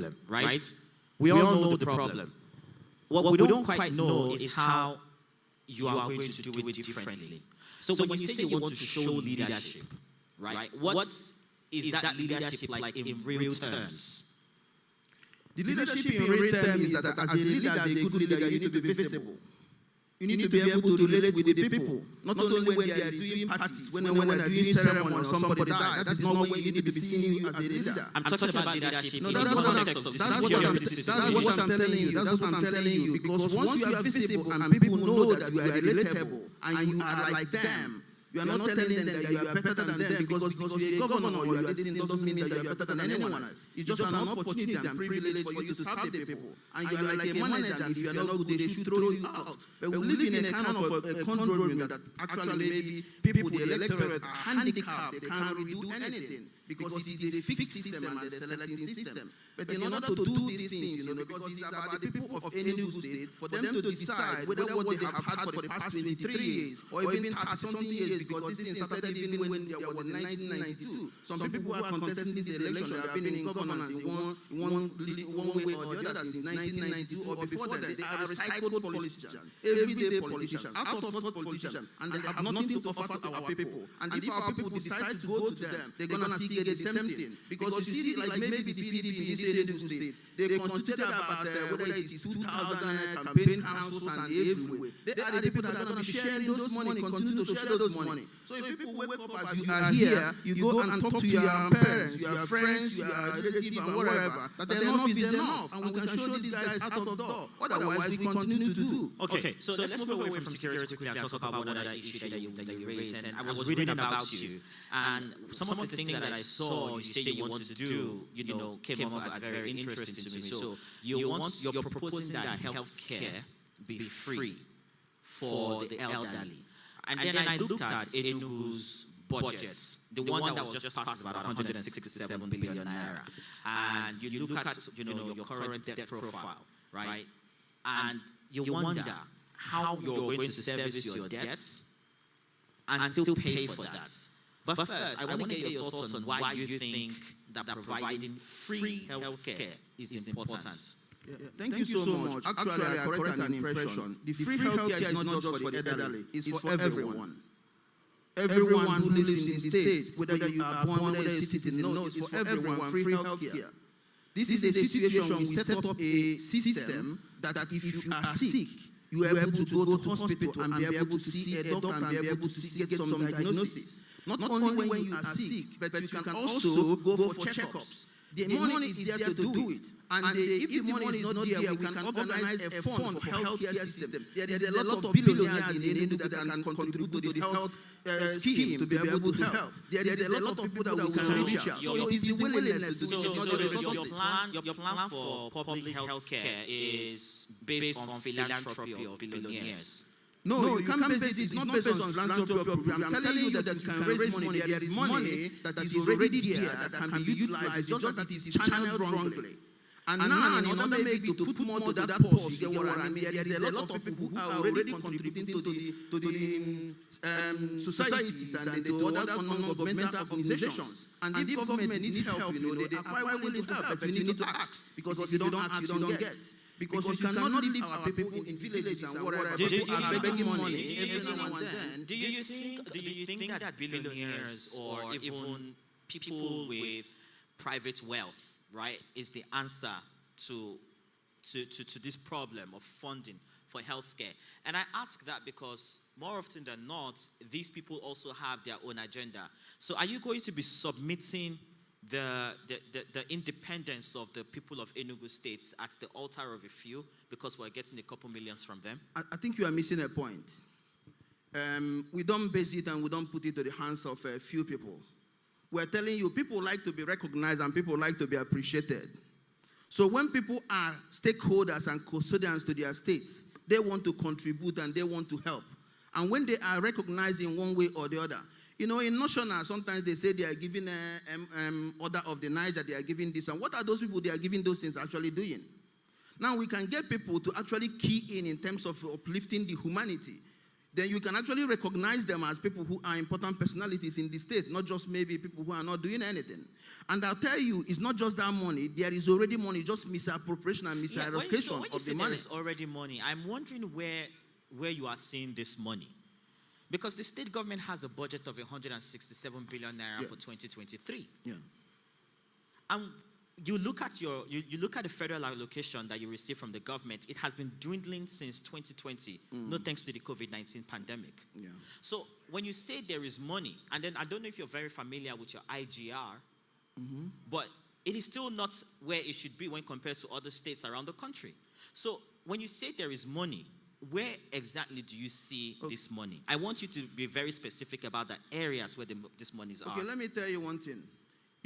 problem, right? We all know the problem. What we don't quite know is how you are going to do it differently. So when you say you want to show leadership, right? What is that leadership like in real terms? The leadership in real terms is that as a leader, as a good leader, you need to be visible. You need to be able to relate with the people, not only when they are doing parties, when they are doing ceremony or somebody dies. That is not when you need to be seen you as a leader. I'm talking about leadership in the context of this. That's what I'm telling you. That's what I'm telling you. Because once you are visible and people know that you are relatable and you are like them, you are not telling them that you are better than them because you are a governor or you are this thing doesn't mean that you are better than anyone else. It's just an opportunity and privilege for you to serve the people. And you are like a manager, and if you are not good, they should throw you out. But we live in a kind of a conundrum that actually maybe people, the electorate, are handicapped. They can't really do anything because it is a fixed system and a selecting system. But in order to do these things, because it's about the people of Enugu State, for them to decide whether what they have had for the past 23 years or even 30-something years, because this thing started even when there was in 1992. Some people who are contesting this election, they have been in governance in one way or the other since 1992 or before that. They are recycled politicians, everyday politicians, out-of-touch politicians, and they have nothing to offer to our people. And if our people decide to go to them, they're going to still get the same thing. Because you see, like maybe the PDP in this Enugu State, they constituted about whether it is 2,000 campaign councils and everywhere. They are the people that are going to be sharing those money, continue to share those money. So if people wake up as you are here, you go and talk to your parents, your friends, your relatives and whatever, that enough is enough, and we can show these guys out of the door. Otherwise, we continue to do. Okay, so let's move away from security quickly and talk about one other issue that you raised. And I was reading about you, and some of the things that I saw you say you wanted to do, came off as very interesting to me. So you're proposing that health care be free for the elderly. And then I looked at Enugu's budgets. The one that was just passed about 167 billion naira. And you look at your current debt profile, right? And you wonder how you're going to service your debts and still pay for that. But first, I want to get your thoughts on why you think that providing free health care is important. Thank you so much. Actually, I correct an impression. The free health care is not just for the elderly, it's for everyone. Everyone who lives in the States, whether you are born, whether you're a citizen, no, it's for everyone, free health care. This is a situation we set up a system that if you are sick, you are able to go to hospital and be able to see a doctor and be able to get some diagnosis. Not only when you are sick, but you can also go for checkups. The money is there to do it. And if the money is not there, we can organize a fund for healthcare system. There is a lot of billionaires in Enugu that can contribute to the health scheme to be able to help. There is a lot of people that we can reach out. So it's the willingness to do it, not the resources. Your plan for public health care is based on philanthropy of billionaires. No, you can't base it. It's not based on philanthropy. I'm telling you that you can raise money. There is money that is already there that can be utilized. It's just that it is channeled wrongly. And now, in order maybe to put more to that pulse, you get what I mean? There is a lot of people who are already contributing to the societies and to other non-governmental organizations. And if government needs help, they are quite willing to help, but you need to ask. Because if you don't ask, you don't get. Because you cannot leave our people in villages and whatever. People are begging money every now and then. Do you think that billionaires or even people with private wealth, right, is the answer to this problem of funding for healthcare? And I ask that because more often than not, these people also have their own agenda. So are you going to be submitting the independence of the people of Enugu State at the altar of a few because we're getting a couple millions from them? I think you are missing a point. We don't base it and we don't put it to the hands of a few people. We're telling you, people like to be recognized and people like to be appreciated. So when people are stakeholders and custodians to their states, they want to contribute and they want to help. And when they are recognized in one way or the other, in national, sometimes they say they are giving order of the night, that they are giving this. And what are those people they are giving those things actually doing? Now we can get people to actually key in terms of uplifting the humanity. then you can actually recognize them as people who are important personalities in the state, not just maybe people who are not doing anything. And I'll tell you, it's not just that money. There is already money, just misappropriation and misallocation of the money. There is already money, I'm wondering where you are seeing this money. Because the state government has a budget of 167 billion naira for 2023. Yeah. And you look at you look at the federal allocation that you receive from the government, it has been dwindling since 2020, no thanks to the COVID-19 pandemic. Yeah. So when you say there is money, and then I don't know if you're very familiar with your IGR, but it is still not where it should be when compared to other states around the country. So when you say there is money, where exactly do you see this money? I want you to be very specific about the areas where this money is. Okay, let me tell you one thing.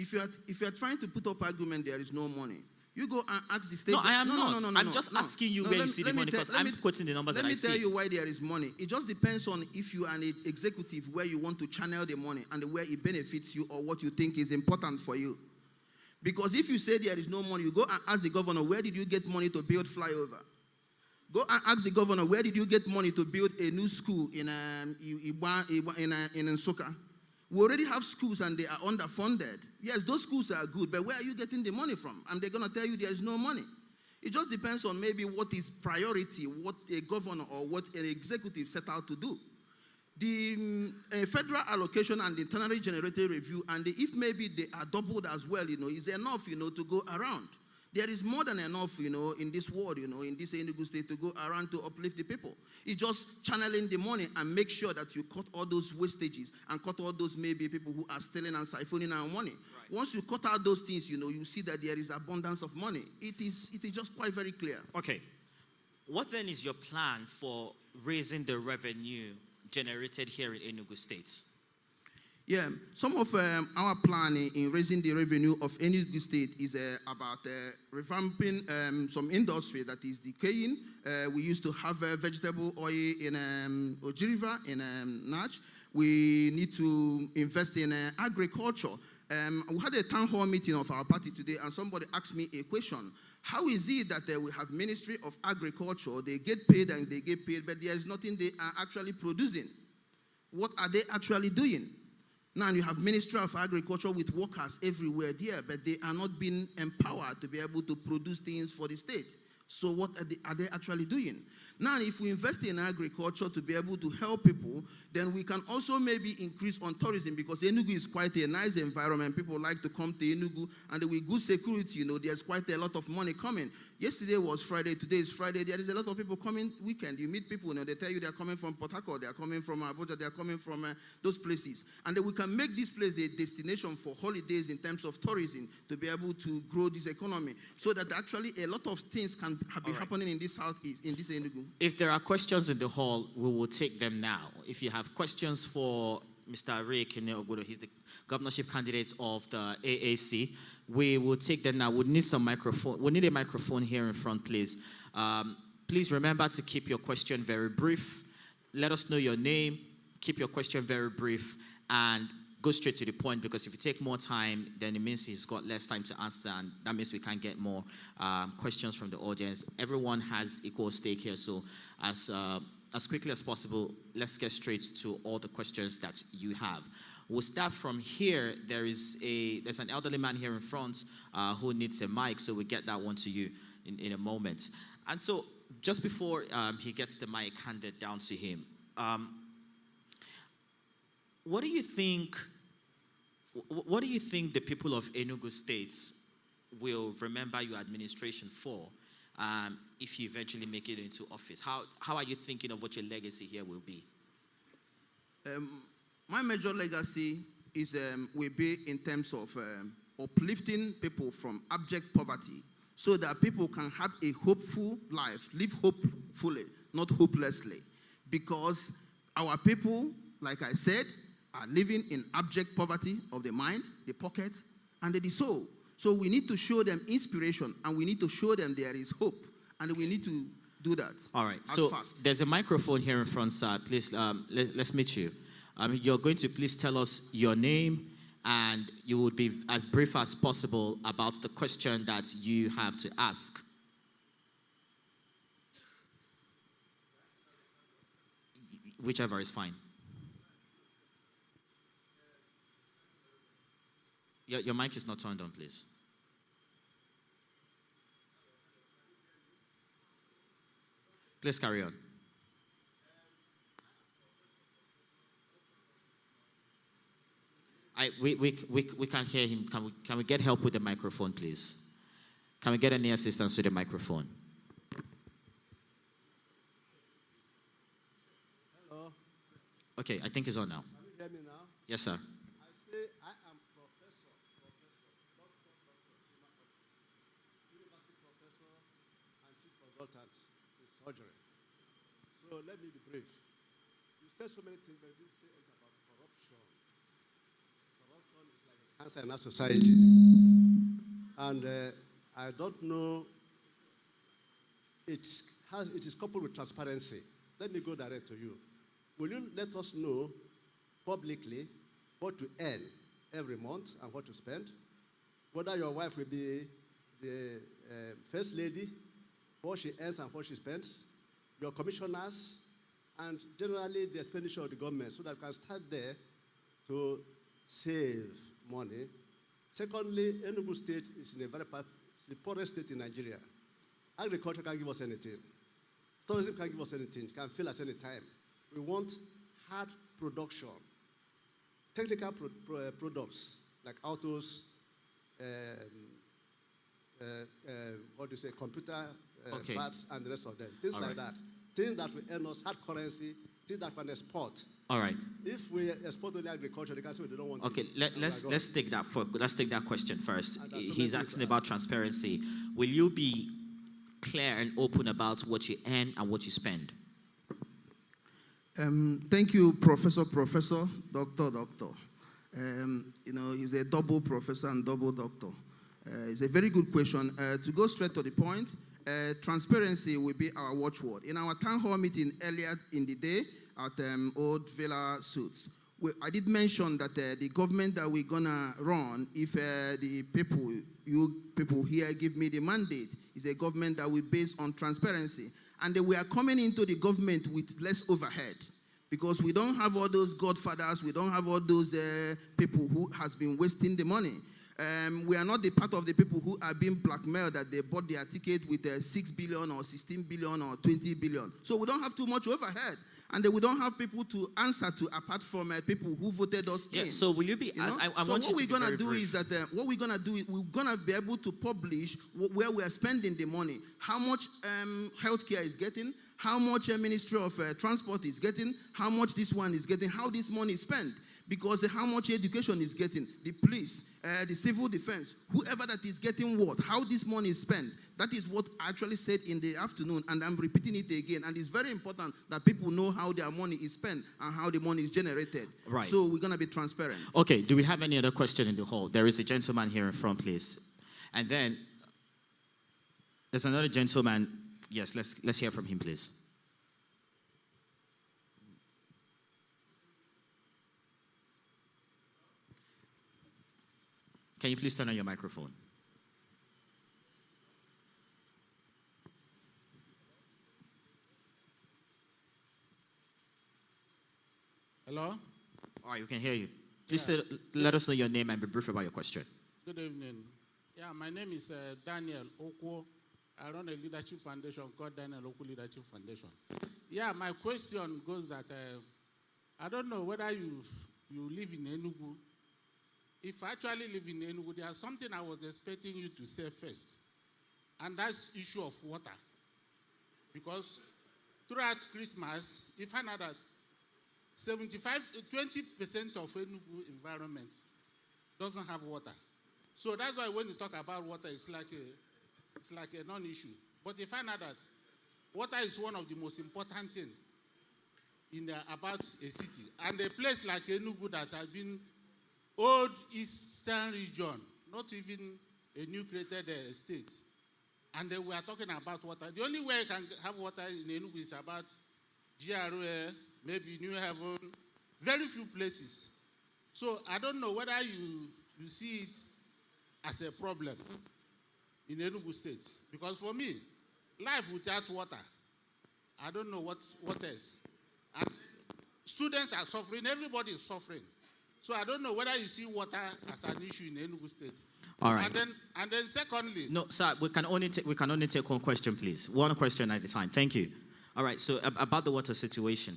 If you are trying to put up argument there is no money, you go and ask the state. No, I am not. I'm just asking you where you see the money, because I'm quoting the numbers that I see. Let me tell you why there is money. It just depends on if you are an executive where you want to channel the money and where it benefits you or what you think is important for you. Because if you say there is no money, you go and ask the governor, where did you get money to build flyover? Go and ask the governor, where did you get money to build a new school in Nsukka? We already have schools and they are underfunded. Yes, those schools are good, but where are you getting the money from? And they're going to tell you there is no money. It just depends on maybe what is priority, what a governor or what an executive set out to do. The federal allocation and the internally generated review, and if maybe they are doubled as well, is enough, to go around. There is more than enough, in this world, in this Enugu state to go around to uplift the people. It's just channeling the money and make sure that you cut all those wastages and cut all those maybe people who are stealing and siphoning our money. Right. Once you cut out those things, you see that there is abundance of money. It is just quite very clear. Okay. What then is your plan for raising the revenue generated here in Enugu State? Yeah, some of our plan in raising the revenue of Enugu State is about revamping some industry that is decaying. We used to have vegetable oil in Oji River, in Nach. We need to invest in agriculture. We had a town hall meeting of our party today, and somebody asked me a question. How is it that we have Ministry of Agriculture, they get paid and they get paid, but there is nothing they are actually producing? What are they actually doing? Now you have Ministry of Agriculture with workers everywhere there, but they are not being empowered to be able to produce things for the state. So what are they actually doing? Now, if we invest in agriculture to be able to help people, then we can also maybe increase on tourism, because Enugu is quite a nice environment. People like to come to Enugu, and with good security, there's quite a lot of money coming. Yesterday was Friday, today is Friday. There is a lot of people coming weekend. You meet people, they tell you they're coming from Port Harcourt, they're coming from Abuja, they're coming from those places. And then we can make this place a destination for holidays in terms of tourism to be able to grow this economy. So that actually a lot of things can be happening in this southeast, in this Enugu. If there are questions in the hall, we will take them now. If you have questions for Mr. Ray Kene-Ogbodo, he's the governorship candidate of the AAC, we will take them now. We need some microphone. We need a microphone here in front, please. Please remember to keep your question very brief. Let us know your name. Keep your question very brief and go straight to the point, because if you take more time, then it means he's got less time to answer, and that means we can't get more questions from the audience. Everyone has equal stake here, so as quickly as possible, let's get straight to all the questions that you have. We'll start from here. There's an elderly man here in front who needs a mic, so we'll get that one to you in a moment. And so just before he gets the mic handed down to him, what do you think the people of Enugu State will remember your administration for if you eventually make it into office? How are you thinking of what your legacy here will be? My major legacy will be in terms of uplifting people from abject poverty, so that people can have a hopeful life, live hopefully, not hopelessly. Because our people, like I said, are living in abject poverty of the mind, the pocket, and the soul. So we need to show them inspiration, and we need to show them there is hope, and we need to do that. All right. So fast. There's a microphone here in front, sir. Please, let's meet you. You're going to please tell us your name, and you would be as brief as possible about the question that you have to ask. whichever is fine. Your mic is not turned on, please. Please carry on. We can't hear him. Can we get help with the microphone, please? Can we get any assistance with the microphone? Hello. Okay, I think it's on now. Can you hear me now? Yes, sir. I say I am professor, university professor, and chief consultant in surgery. So let me be brief. You said so many things, but you didn't say anything about corruption. Corruption is like a cancer in our society. And I don't know, it is coupled with transparency. Let me go direct to you. Will you let us know publicly what to earn every month and what to spend? Whether your wife will be the first lady, what she earns and what she spends, your commissioners, and generally the expenditure of the government, so that we can start there to save money. Secondly, Enugu State is in a very the poorest state in Nigeria. Agriculture can't give us anything. Tourism can't give us anything. It can fail at any time. We want hard production, technical products like autos, what do you say, computer parts, and the rest of them. Things like that. Things that will earn us hard currency, things that can export. All right. If we export only agriculture, they can say they don't want. Okay, let's take that let's take that question first. He's asking about transparency. Will you be clear and open about what you earn and what you spend? Thank you, Professor, Doctor. He's a double professor and double doctor. It's a very good question. To go straight to the point, transparency will be our watchword. In our town hall meeting earlier in the day at Old Villa Suits, I did mention that the government that we're going to run, if the people, you people here give me the mandate, is a government that will base on transparency. And we are coming into the government with less overhead, because we don't have all those godfathers, we don't have all those people who has been wasting the money. We are not the part of the people who are being blackmailed that they bought their ticket with 6 billion or 16 billion or 20 billion. So we don't have too much overhead. And then we don't have people to answer to apart from people who voted us in. So will you be? You know? I so want what you we're to gonna be do brief. is that what we're gonna do is we're gonna be able to publish where we are spending the money, how much healthcare is getting, how much Ministry of Transport is getting, how much this one is getting, how this money is spent. Because how much education is getting, the police, the civil defense, whoever that is getting what, how this money is spent. That is what I actually said in the afternoon, and I'm repeating it again. And it's very important that people know how their money is spent and how the money is generated. Right. So we're going to be transparent. Okay, do we have any other question in the hall? There is a gentleman here in front, please. And then there's another gentleman. Yes, let's hear from him, please. Can you please turn on your microphone? Hello? All right, we can hear you. Please let us know your name and be brief about your question. Good evening. Yeah, my name is Daniel Okwo. I run a leadership foundation called Daniel Okwo Leadership Foundation. Yeah, my question goes that I don't know whether you live in Enugu. If I actually live in Enugu, there's something I was expecting you to say first. And that's issue of water. Because throughout Christmas, you find out that 20% of Enugu environment doesn't have water. So that's why when you talk about water, it's like a non-issue. But you find out that water is one of the most important things about a city. And a place like Enugu that has been old eastern region, not even a new created state. And then we are talking about water. The only way you can have water in Enugu is about GRA, maybe New Haven, very few places. So I don't know whether you see it as a problem in Enugu State. Because for me, life without water, I don't know what else. And students are suffering, everybody is suffering. So I don't know whether you see water as an issue in Enugu State. All right. And then secondly. No, sir, we can only take one question, please. One question at a time. Thank you. All right, so about the water situation.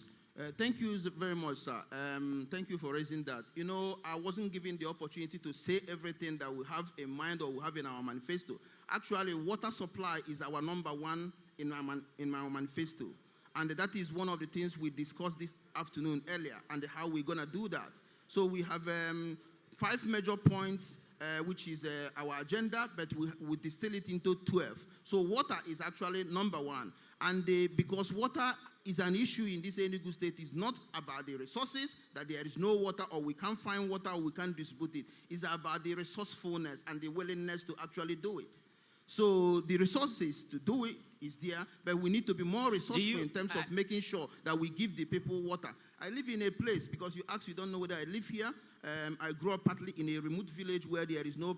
Thank you very much, sir. Thank you for raising that. You know, I wasn't given the opportunity to say everything that we have in mind or we have in our manifesto. Actually, water supply is our number one in our manifesto. And that is one of the things we discussed this afternoon earlier, and how we're going to do that. So we have 5 major points, which is our agenda, but we distill it into 12. So water is actually number one. And because water is an issue in this Enugu State, is not about the resources, that there is no water or we can't find water or we can't distribute it. It's about the resourcefulness and the willingness to actually do it. So the resources to do it is there, but we need to be more resourceful in terms of making sure that we give the people water. I live in a place, because you asked, you don't know whether I live here. I grew up partly in a remote village where there is no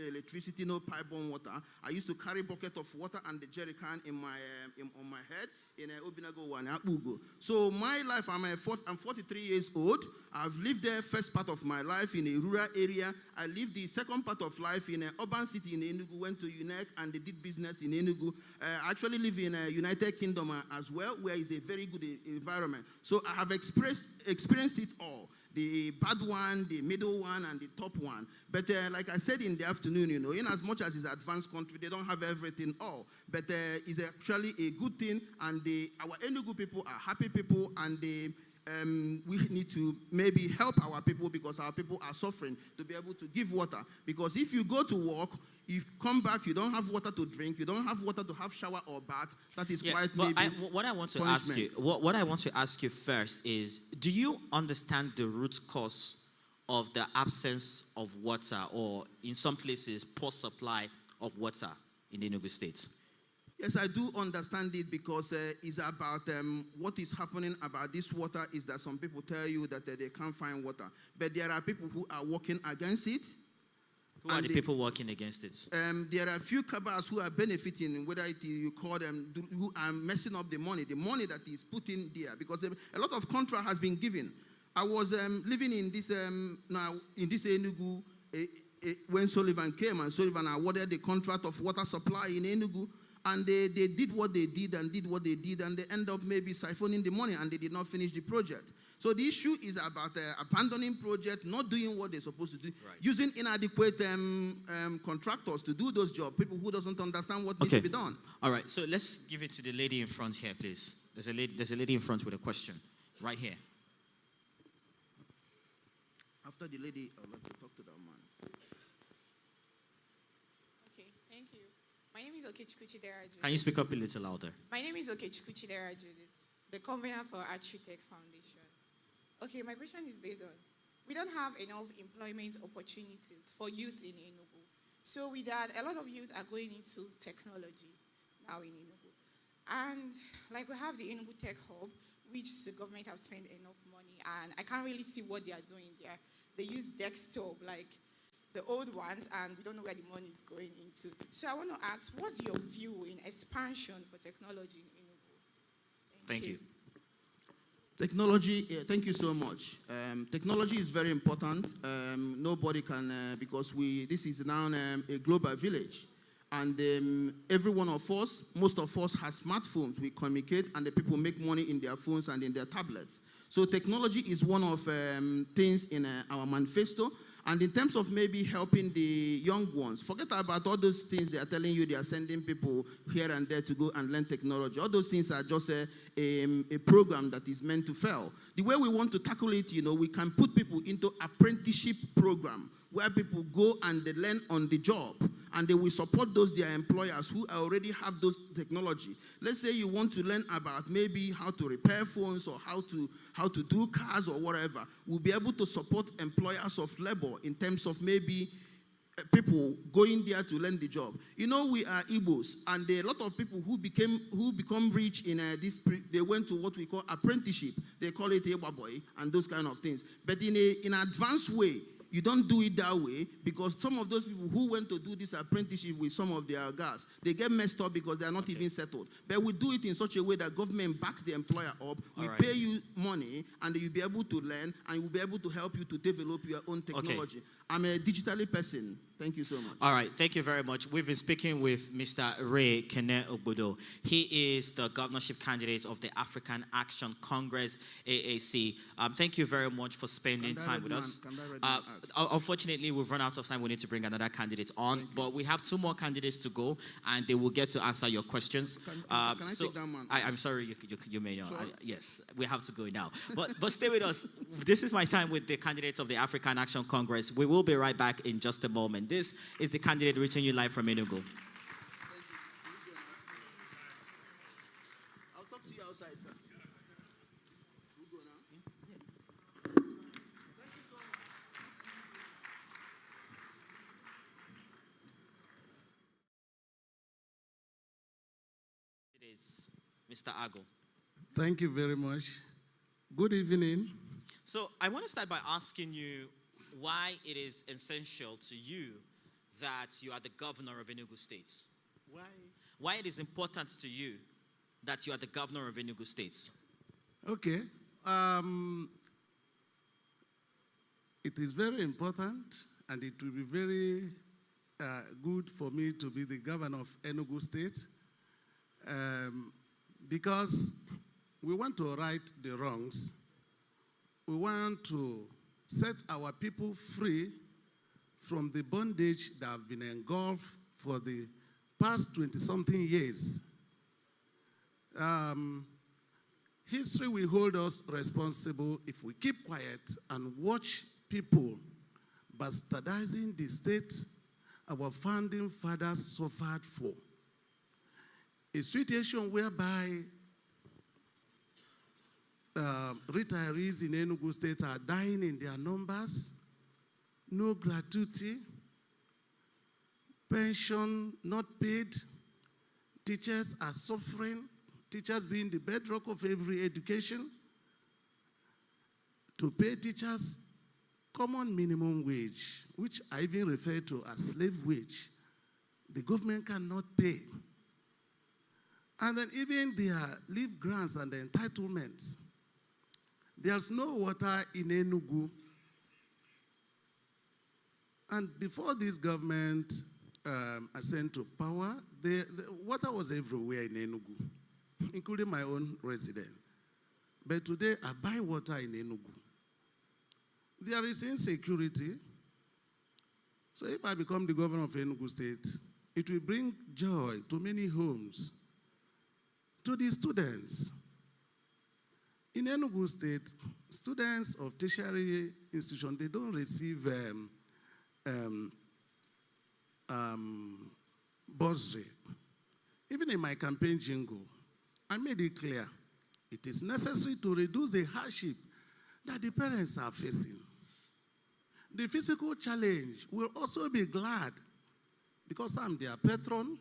electricity, no pipe-borne water. I used to carry a bucket of water and the jerry can on my head in Obi-Datti. So my life, I'm 43 years old. I've lived the first part of my life in a rural area. I lived the second part of life in an urban city in Enugu, went to UNEC and they did business in Enugu. I actually live in United Kingdom as well, where is a very good environment. So I have experienced it all. The bad one, the middle one, and the top one. But like I said in the afternoon, you know, in as much as it's an advanced country, they don't have everything all. But it's actually a good thing, and our Enugu people are happy people, and we need to maybe help our people, because our people are suffering, to be able to give water. Because if you go to work, you come back, you don't have water to drink, you don't have water to have shower or bath, that is quite maybe what I want to punishment. ask you, what I want to ask you first is, do you understand the root cause of the absence of water, or in some places, poor supply of water in the Enugu State? Yes, I do understand it, because it's about what is happening about this water is that some people tell you that they can't find water. But there are people who are working against it. Who are the people working against it? There are a few cabals who are benefiting, whether you call them, who are messing up the money that is put in there, because a lot of contract has been given. I was living in this Enugu when Sullivan came, and Sullivan awarded the contract of water supply in Enugu, and they did what they did, and they end up maybe siphoning the money, and they did not finish the project. So the issue is about abandoning project, not doing what they're supposed to do, using inadequate contractors to do those jobs, people who doesn't understand what needs to be done. All right, so let's give it to the lady in front here, please. There's a lady in front with a question, right here. After the lady, I'd like to talk to that man. Okay, thank you. My name is Okechukwu Chideraju. Can you speak up a little louder? My name is Okechukwu Chideraju, the convener for Architect Foundation. Okay, my question is based on, we don't have enough employment opportunities for youth in Enugu. So with that, a lot of youth are going into technology now in Enugu. And like we have the Enugu Tech Hub, which the government have spent enough money, and I can't really see what they are doing there. They use desktop, like the old ones, and we don't know where the money is going into. So I want to ask, what's your view in expansion for technology in Enugu? Thank you. Technology, thank you so much. Technology is very important. Nobody can, because this is now a global village. And every one of us, most of us have smartphones. We communicate, and the people make money in their phones and in their tablets. So technology is one of things in our manifesto. And in terms of maybe helping the young ones, forget about all those things they are telling you. They are sending people here and there to go and learn technology. All those things are just a program that is meant to fail. The way we want to tackle it, you know, we can put people into apprenticeship program where people go and they learn on the job, and they will support their employers who already have those technology. Let's say you want to learn about maybe how to repair phones or how to do cars or whatever. We'll be able to support employers of labor in terms of maybe people going there to learn the job. You know, we are Igbos, and there are a lot of people who become rich in they went to what we call apprenticeship. They call it Eba boy and those kind of things. But in an advanced way, You don't do it that way, because some of those people who went to do this apprenticeship with some of their guys, they get messed up because they are not even settled. But we do it in such a way that government backs the employer up. We pay you money, and you'll be able to learn, and we'll be able to help you to develop your own technology. I'm a digitally person. Thank you so much. All right, thank you very much. We've been speaking with Mr. Ray Kene Ogbodo. He is the governorship candidate of the African Action Congress, AAC. Thank you very much for spending time with us. Unfortunately, we've run out of time. We need to bring another candidate on, but we have 2 more candidates to go, and they will get to answer your questions. Can I take that man? I'm sorry, you may not. Yes, we have to go now. But stay with us. This is my time with the candidates of the African Action Congress. We will be right back in just a moment. This is the candidate reaching you live from Enugu. I'll talk to you outside, sir. We go now. It is Mr. Ago. Thank you very much. Good evening. So I want to start by asking you why it is essential to you that you are the governor of Enugu State. Why it is important to you that you are the governor of Enugu State. Okay. It is very important, and it will be very good for me to be the governor of Enugu State, because we want to right the wrongs. We want to set our people free from the bondage that have been engulfed for the past 20-something years. History will hold us responsible if we keep quiet and watch people bastardizing the state our founding fathers suffered for. A situation whereby retirees in Enugu State are dying in their numbers, no gratuity, pension not paid, teachers are suffering, teachers being the bedrock of every education. To pay teachers common minimum wage, which I even refer to as slave wage, the government cannot pay. And then even their leave grants and the entitlements. There's no water in Enugu. And before this government ascended to power, the water was everywhere in Enugu, including my own residence. But today, I buy water in Enugu. There is insecurity. So if I become the governor of Enugu State, it will bring joy to many homes, to the students. In Enugu State, students of tertiary institutions, they don't receive bursary. Even in my campaign jingle, I made it clear, it is necessary to reduce the hardship that the parents are facing. The physical challenge will also be glad because I'm their patron.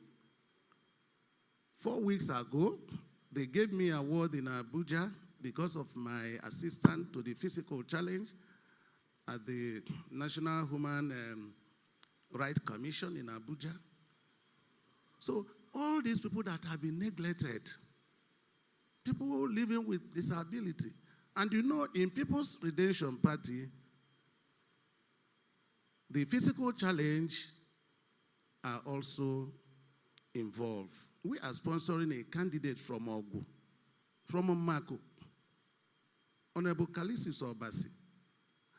4 weeks ago, they gave me an award in Abuja because of my assistance to the physical challenge at the National Human Rights Commission in Abuja. So all these people that have been neglected, people living with disability. And you know, in People's Redemption Party, the physical challenge are also involved. We are sponsoring a candidate from Ogu, from Omako, Honorable Kalisis Obasi.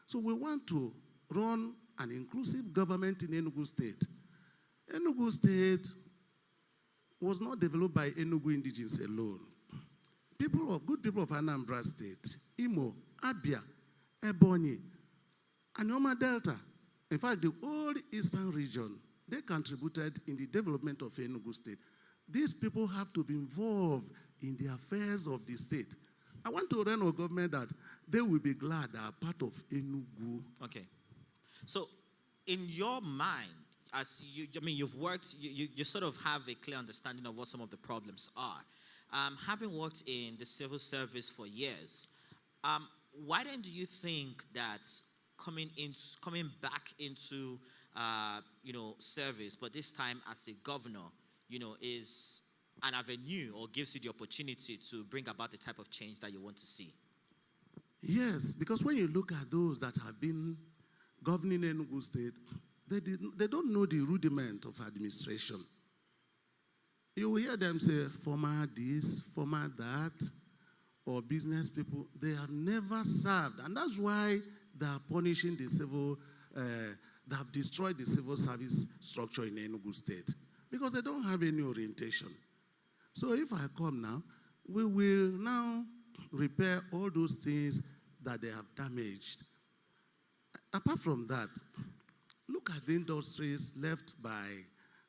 So we want to run an inclusive government in Enugu State. Enugu State was not developed by Enugu indigenes alone. Good people of Anambra State, Imo, Abia, Ebonyi, and Yoma Delta, in fact, the whole eastern region, they contributed in the development of Enugu State. These people have to be involved in the affairs of the state. I want to run a government that they will be glad they are part of Enugu. Okay. So, in your mind, as you've worked, you sort of have a clear understanding of what some of the problems are. Having worked in the civil service for years, why then do you think that coming back into service, but this time as a governor, is an avenue or gives you the opportunity to bring about the type of change that you want to see? Yes, because when you look at those that have been governing Enugu State, they don't know the rudiment of administration. You will hear them say, former this, former that, or business people. They have never served. And that's why they are punishing the civil, they have destroyed the civil service structure in Enugu State. Because they don't have any orientation. So if I come now, we will now repair all those things that they have damaged. Apart from that, look at the industries left by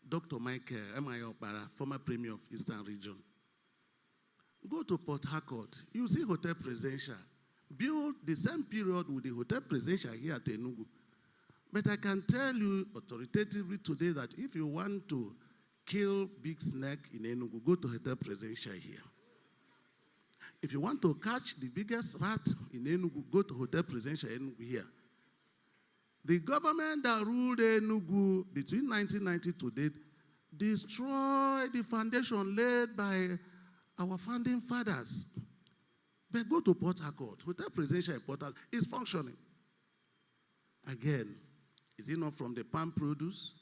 Dr. Michael M.I. Okpara, former Premier of Eastern Region. Go to Port Harcourt, you see Hotel Presidential. Build the same period with the Hotel Presidential here at Enugu. But I can tell you authoritatively today that if you want to kill big snake in Enugu, go to Hotel Presidential here. If you want to catch the biggest rat in Enugu, go to Hotel Presidential Enugu here. The government that ruled Enugu between 1990 to date destroyed the foundation laid by our founding fathers. But go to Port Harcourt. Hotel Presidential in Port Harcourt is functioning. Again, is it not from the palm produce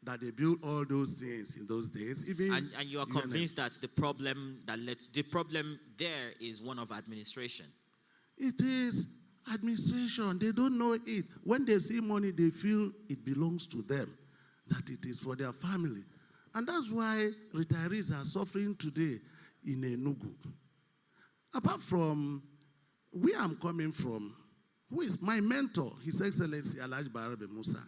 that they built all those things in those days? Even and you are convinced that the problem there is one of administration? It is administration. They don't know it. When they see money, they feel it belongs to them, that it is for their family. And that's why retirees are suffering today in Enugu. Apart from where I'm coming from, who is my mentor, His Excellency Alhaji Barabe Musa.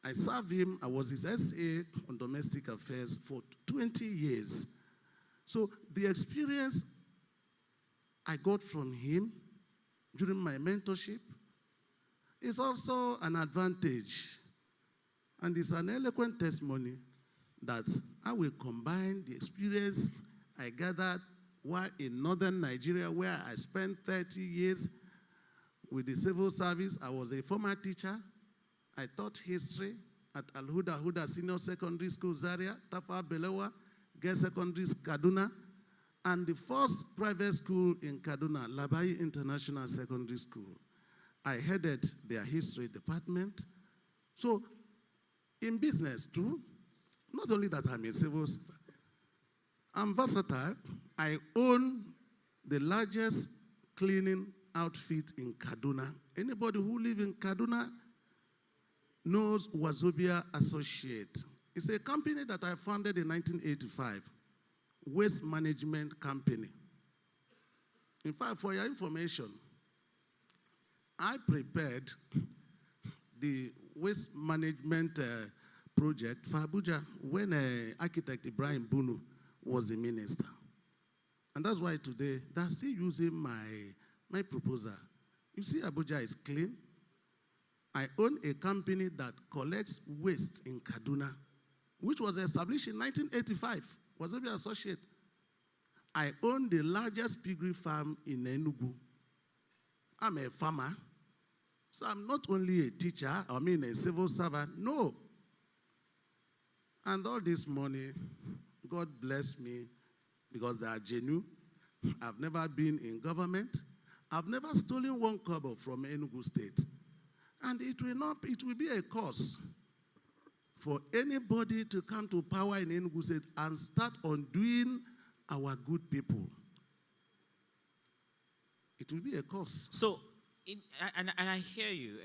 I served him, I was his SA on domestic affairs for 20 years. So the experience I got from him during my mentorship is also an advantage. And it's an eloquent testimony that I will combine the experience I gathered while in northern Nigeria, where I spent 30 years with the civil service. I was a former teacher. I taught history at Al-Huda Huda Senior Secondary School, Zaria, Tafa Belewa, Girls Secondary Kaduna, and the first private school in Kaduna, Labai International Secondary School. I headed their history department. So in business too, not only that I'm a civil servant, I'm versatile. I own the largest cleaning outfit in Kaduna. Anybody who lives in Kaduna knows Wazobia Associate. It's a company that I founded in 1985, waste management company. In fact, for your information, I prepared the waste management project for Abuja when architect Ibrahim Bunu was the minister. And that's why today they're still using my proposal. You see, Abuja is clean. I own a company that collects waste in Kaduna, which was established in 1985, Wazobia Associate. I own the largest piggery farm in Enugu. I'm a farmer. So I'm not only a teacher, a civil servant, no. And all this money, God bless me because they are genuine. I've never been in government. I've never stolen one kobo from Enugu State. And it will be a cause for anybody to come to power in Enugu State and start undoing our good people. It will be a cause. So, and I hear you,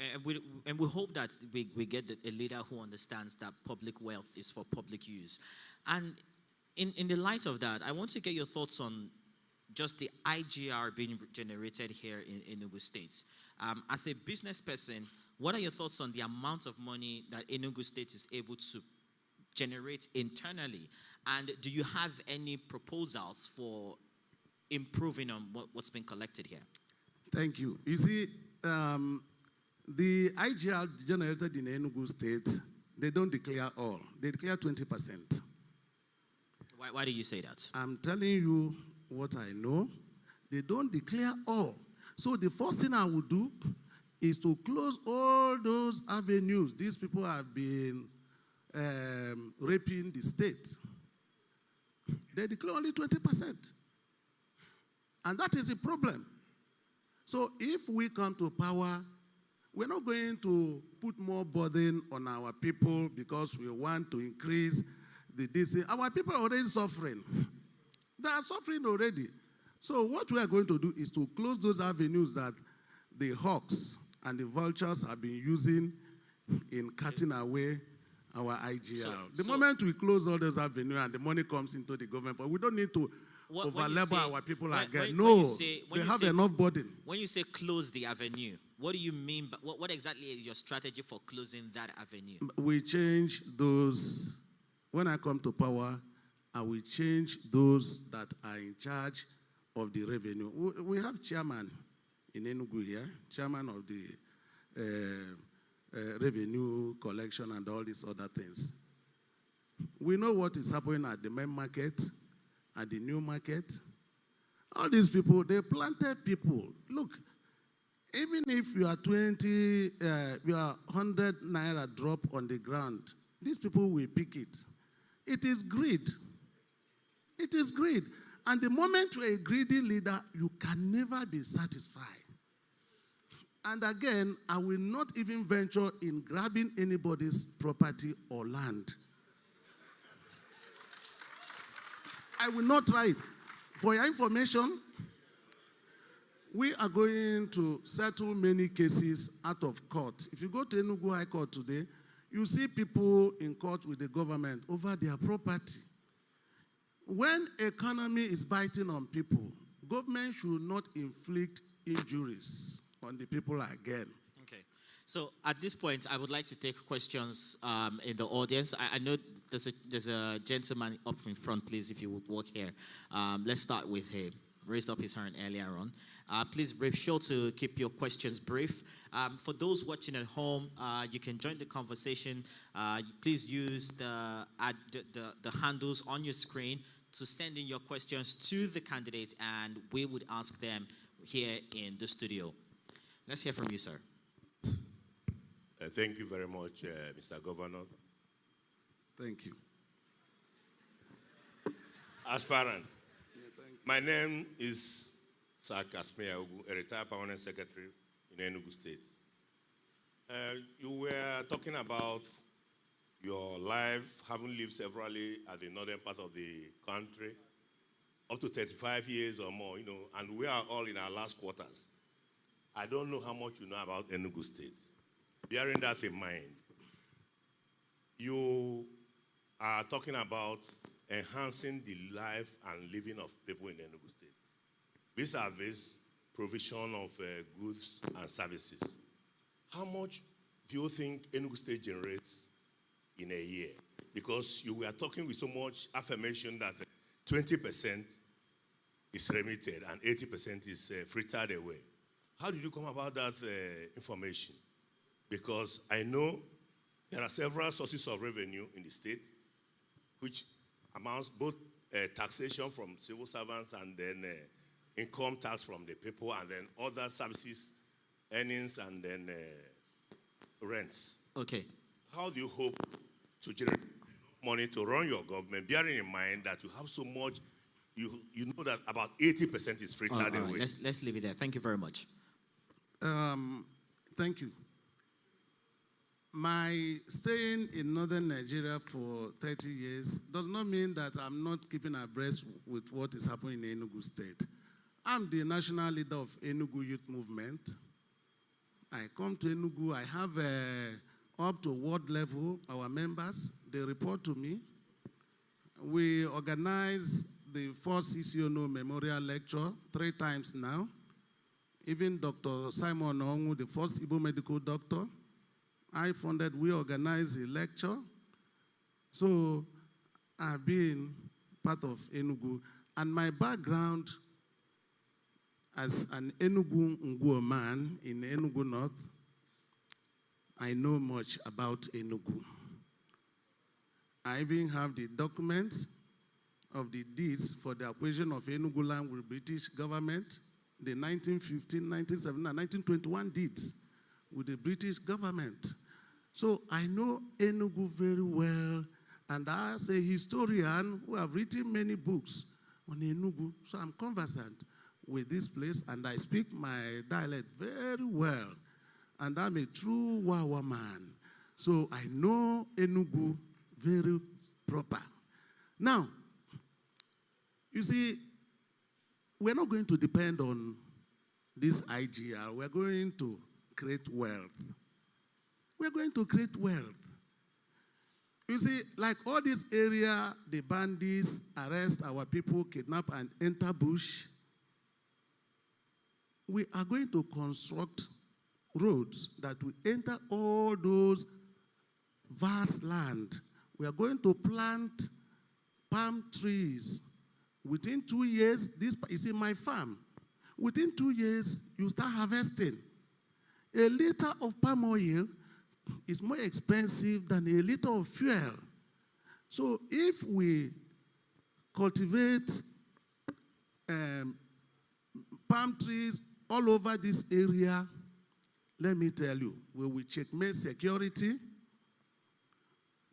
and we hope that we get a leader who understands that public wealth is for public use. And in the light of that, I want to get your thoughts on just the IGR being generated here in Enugu State. As a business person, what are your thoughts on the amount of money that Enugu State is able to generate internally? And do you have any proposals for improving on what's been collected here? Thank you. You see, the IGR generated in Enugu State, they don't declare all. They declare 20%. Why do you say that? I'm telling you what I know. They don't declare all. So the first thing I would do is to close all those avenues. These people have been raping the state. They declare only 20%. And that is the problem. So if we come to power, we're not going to put more burden on our people because we want to increase the DC. Our people are already suffering. They are suffering already. So what we are going to do is to close those avenues that the hawks and the vultures have been using in cutting away our IGR. The moment we close all those avenues and the money comes into the government, but we don't need to overlap our people again. They have enough burden. When you say close the avenue, what do you mean? What exactly is your strategy for closing that avenue? We change those. When I come to power, I will change those that are in charge of the revenue. We have chairman in Enugu here, chairman of the revenue collection and all these other things. We know what is happening at the main market, at the new market. All these people, they planted people. Look, even if you are 100 naira drop on the ground, these people will pick it. It is greed. It is greed. And the moment you're a greedy leader, you can never be satisfied. And again, I will not even venture in grabbing anybody's property or land. I will not try it. For your information, we are going to settle many cases out of court. If you go to Enugu High Court today, you see people in court with the government over their property. When economy is biting on people, government should not inflict injuries on the people again. Okay. So at this point, I would like to take questions in the audience. I know there's a gentleman up in front, please, if you would walk here. Let's start with him. Raised up his hand earlier on. Please be sure to keep your questions brief. For those watching at home, you can join the conversation. Please use the handles on your screen to send in your questions to the candidates, and we would ask them here in the studio. Let's hear from you, sir. Thank you very much, Mr. Governor. Thank you. Aspirant, my name is Sir Kasmia Ogu, a retired permanent secretary in Enugu State. You were talking about your life, having lived severally at the northern part of the country, up to 35 years or more, and we are all in our last quarters. I don't know how much you know about Enugu State. Bearing that in mind, you are talking about enhancing the life and living of people in Enugu State. Vis-a-vis provision of goods and services. How much do you think Enugu State generates in a year? Because you were talking with so much affirmation that 20% is remitted and 80% is frittered away. How did you come about that information? Because I know there are several sources of revenue in the state, which amounts both taxation from civil servants and then income tax from the people, and then other services, earnings, and then rents. Okay. How do you hope to generate money to run your government, bearing in mind that you have so much, you know that about 80% is frittered away? Right. Let's leave it there. Thank you very much. Thank you. My staying in northern Nigeria for 30 years does not mean that I'm not keeping abreast with what is happening in Enugu State. I'm the national leader of Enugu Youth Movement. I come to Enugu. I have up to ward level, our members, they report to me. We organize the first ENDSears-Memorial lecture 3 times now. Even Dr. Simon Ongu, the first Igbo medical doctor, we organized a lecture. So I've been part of Enugu. And my background as an Enugu Nguo man in Enugu North, I know much about Enugu. I even have the documents of the deeds for the acquisition of Enugu land with British government, the 1915, 1917, and 1921 deeds. with the British government. So I know Enugu very well, and as a historian who have written many books on Enugu, so I'm conversant with this place, and I speak my dialect very well, and I'm a true Wawa man. So I know Enugu very proper. Now, you see, we're not going to depend on this IGR. We're going to create wealth. We're going to create wealth. You see, like all this area, the bandits arrest our people, kidnap and enter bush. We are going to construct roads that will enter all those vast land. We are going to plant palm trees. Within 2 years, this is in my farm. Within 2 years, you start harvesting. A liter of palm oil is more expensive than a liter of fuel. So if we cultivate palm trees all over this area, let me tell you, we will checkmate security.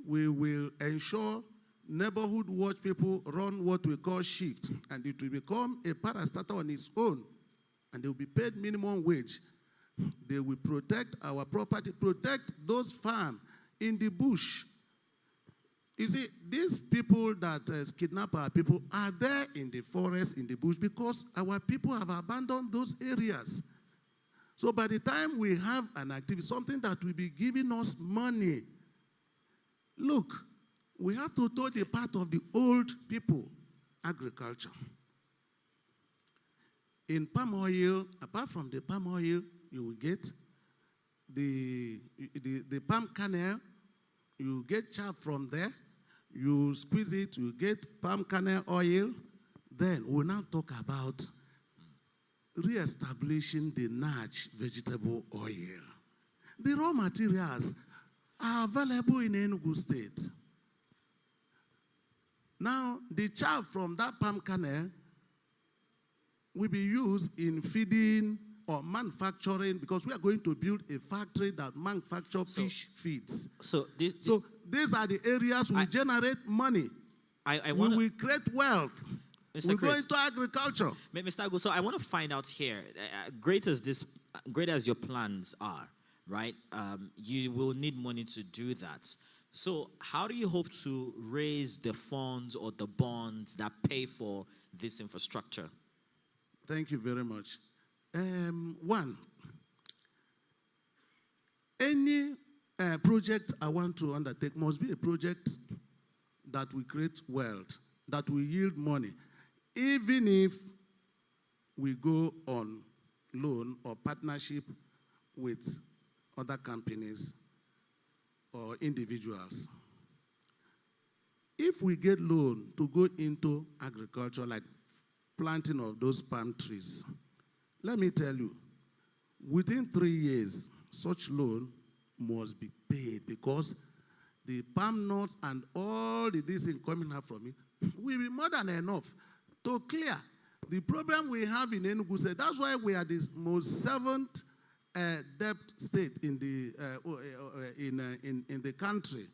We will ensure neighborhood watch people run what we call shift, and it will become a parastatal on its own, and they will be paid minimum wage. They will protect our property, protect those farms in the bush. You see, these people that kidnap our people are there in the forest, in the bush, because our people have abandoned those areas. So by the time we have an activity, something that will be giving us money, look, we have to do the part of the old people, agriculture. In palm oil, apart from the palm oil, you will get the palm kernel, you get chaff from there, you squeeze it, you get palm kernel oil. Then we'll now talk about re-establishing the Natch vegetable oil. The raw materials are available in Enugu State. Now, the chaff from that palm kernel will be used in feeding or manufacturing, because we are going to build a factory that manufactures fish feeds. So these are the areas we generate money. We will create wealth. We go into agriculture. Mr. Agu, so I want to find out here, great as your plans are, right? You will need money to do that. So how do you hope to raise the funds or the bonds that pay for this infrastructure? Thank you very much. One, any project I want to undertake must be a project that will create wealth, that will yield money, even if we go on loan or partnership with other companies or individuals. If we get loan to go into agriculture, like planting of those palm trees, let me tell you, within 3 years, such loan must be paid, because the palm nuts and all the things coming out from it will be more than enough to clear the problem we have in Enugu State. That's why we are the most seventh debt state in the country.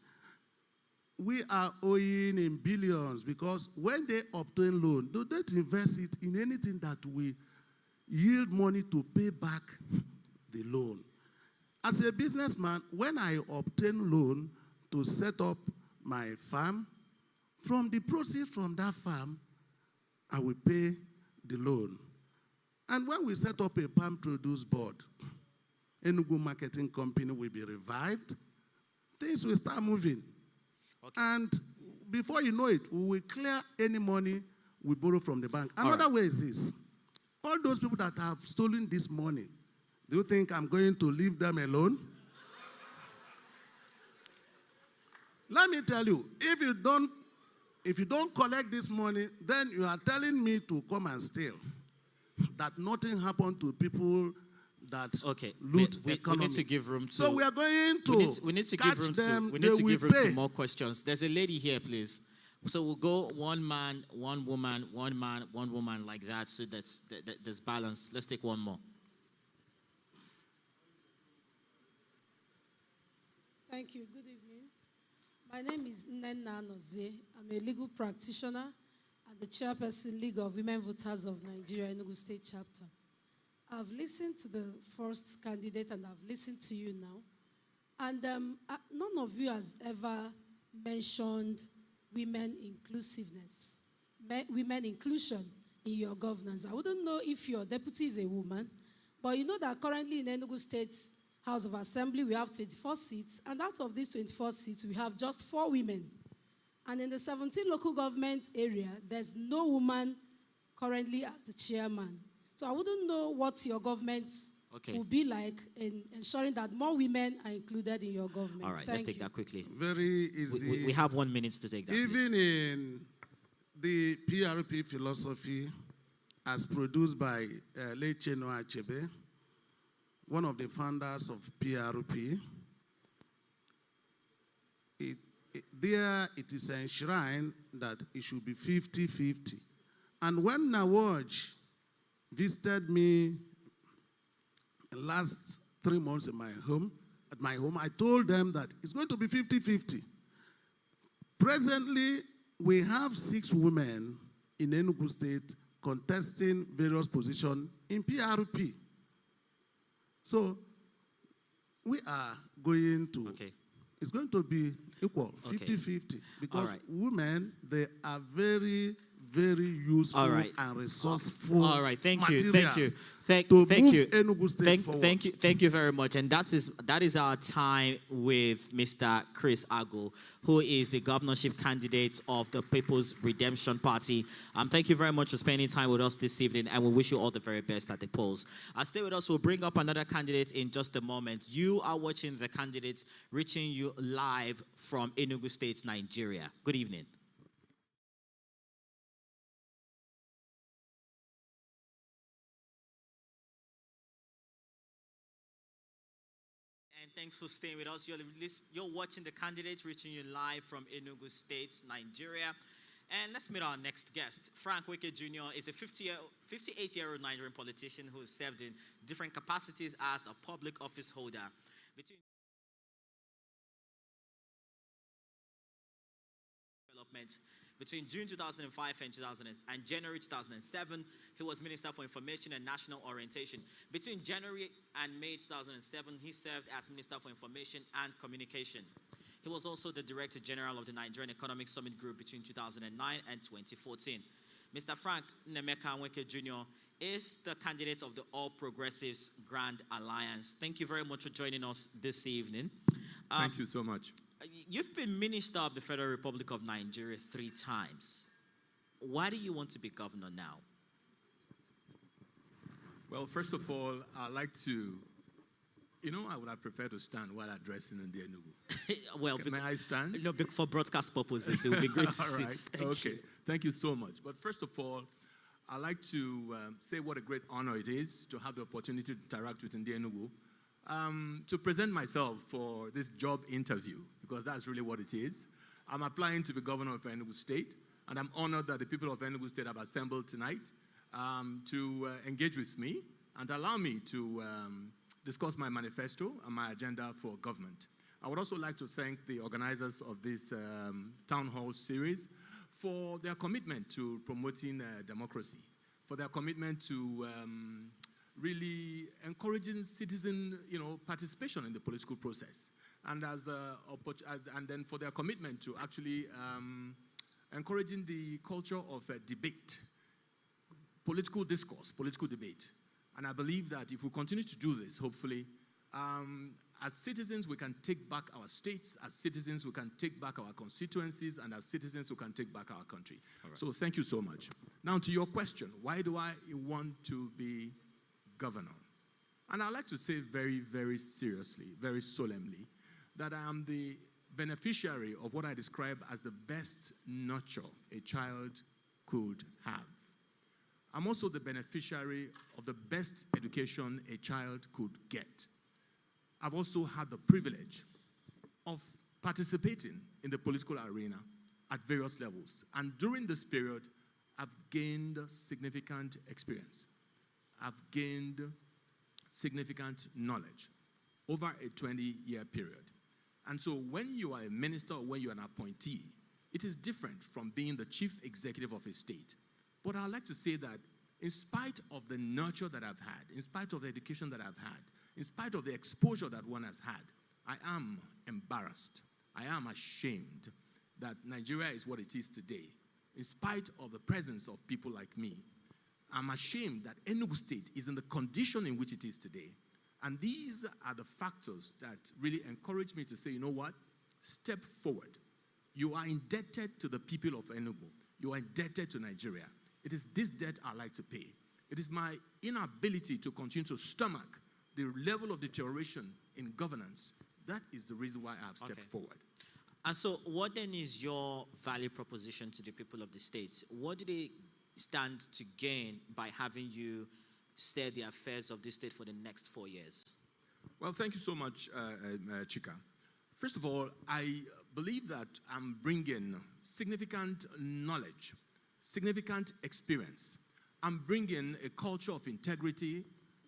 We are owing in billions, because when they obtain loan, they don't invest it in anything that will yield money to pay back the loan. As a businessman, when I obtain loan to set up my farm, from the proceeds from that farm, I will pay the loan. And when we set up a palm produce board, Enugu Marketing Company will be revived. Things will start moving. Okay. And before you know it, we will clear any money we borrow from the bank. Another way is this. All those people that have stolen this money, do you think I'm going to leave them alone? Let me tell you, if you don't collect this money, then you are telling me to come and steal. That nothing happened to people that loot the economy. We need to give room to... So we are going to we need to catch give room them. We need to give room to more questions. There's a lady here, please. So we'll go one man, one woman, one man, one woman, like that, so there's balance. Let's take one more. Thank you. Good evening. My name is Njenje. I'm a legal practitioner and the chairperson, League of Women Voters of Nigeria, Enugu State Chapter. I've listened to the first candidate and I've listened to you now. And none of you has ever mentioned women inclusiveness, women inclusion in your governance. I wouldn't know if your deputy is a woman, but you know that currently in Enugu State House of Assembly, we have 24 seats, and out of these 24 seats, we have just 4 women. And in the 17 local government area, there's no woman currently as the chairman. So I wouldn't know what your government will be like in ensuring that more women are included in your government. All right, let's take that quickly. Very easy. We have 1 minute to take that. Even please. in the PRP philosophy, as produced by late Chinua Achebe, one of the founders of PRP, there it is enshrined that it should be 50-50. And when Nawaj visited me last 3 months at my home, I told them that it's going to be 50-50. Presently, we have 6 women in Enugu State contesting various positions in PRP. So we are going to, it's going to be equal, 50-50. Because women, they are very, very useful and resourceful. All right, thank you. Thank you very much. And that is our time with Mr. Chris Agu, who is the governorship candidate of the People's Redemption Party. Thank you very much for spending time with us this evening, and we wish you all the very best at the polls. Stay with us. We'll bring up another candidate in just a moment. You are watching the candidates reaching you live from Enugu State, Nigeria. Good evening. And thanks for staying with us. You're watching the candidates reaching you live from Enugu State, Nigeria. And let's meet our next guest. Frank Wike Jr. is a 58-year-old Nigerian politician who has served in different capacities as a public office holder. Between June 2005 and January 2007, he was Minister for Information and National Orientation. Between January and May 2007, he served as Minister for Information and Communication. He was also the Director General of the Nigerian Economic Summit Group between 2009 and 2014. Mr. Frank Nemeka Nweke Jr. is the candidate of the All Progressives Grand Alliance. Thank you very much for joining us this evening. Thank you so much. You've been Minister of the Federal Republic of Nigeria 3 times. Why do you want to be governor now? Well, first of all, I'd like to, I would have preferred to stand while addressing in the Enugu. Well, may I stand? No, for broadcast purposes, it would be great to all right. sit. Okay. Thank you so much. But first of all, I'd like to say what a great honor it is to have the opportunity to interact with the Enugu. To present myself for this job interview, because that's really what it is. I'm applying to be governor of Enugu State, and I'm honored that the people of Enugu State have assembled tonight to engage with me and allow me to discuss my manifesto and my agenda for government. I would also like to thank the organizers of this Town Hall series for their commitment to promoting democracy, for their commitment to really encouraging citizen, participation in the political process, and then for their commitment to actually encouraging the culture of debate, political discourse, political debate. And I believe that if we continue to do this, hopefully, as citizens, we can take back our states. As citizens, we can take back our constituencies. And as citizens, we can take back our country. Right. So thank you so much. Now to your question, why do I want to be governor? And I'd like to say very, very seriously, very solemnly, that I am the beneficiary of what I describe as the best nurture a child could have. I'm also the beneficiary of the best education a child could get. I've also had the privilege of participating in the political arena at various levels. And during this period, I've gained significant experience. I've gained significant knowledge over a 20-year period. And so when you are a minister or when you're an appointee, it is different from being the chief executive of a state. But I'd like to say that in spite of the nurture that I've had, in spite of the education that I've had, in spite of the exposure that one has had, I am embarrassed. I am ashamed that Nigeria is what it is today. In spite of the presence of people like me, I'm ashamed that Enugu State is in the condition in which it is today. And these are the factors that really encourage me to say, you know what? Step forward. You are indebted to the people of Enugu. You are indebted to Nigeria. It is this debt I like to pay. It is my inability to continue to stomach the level of deterioration in governance. That is the reason why I have stepped forward. And so what then is your value proposition to the people of the states? What do they stand to gain by having you steer the affairs of this state for the next 4 years? Well, thank you so much, Chika. First of all, I believe that I'm bringing significant knowledge, significant experience. I'm bringing a culture of integrity.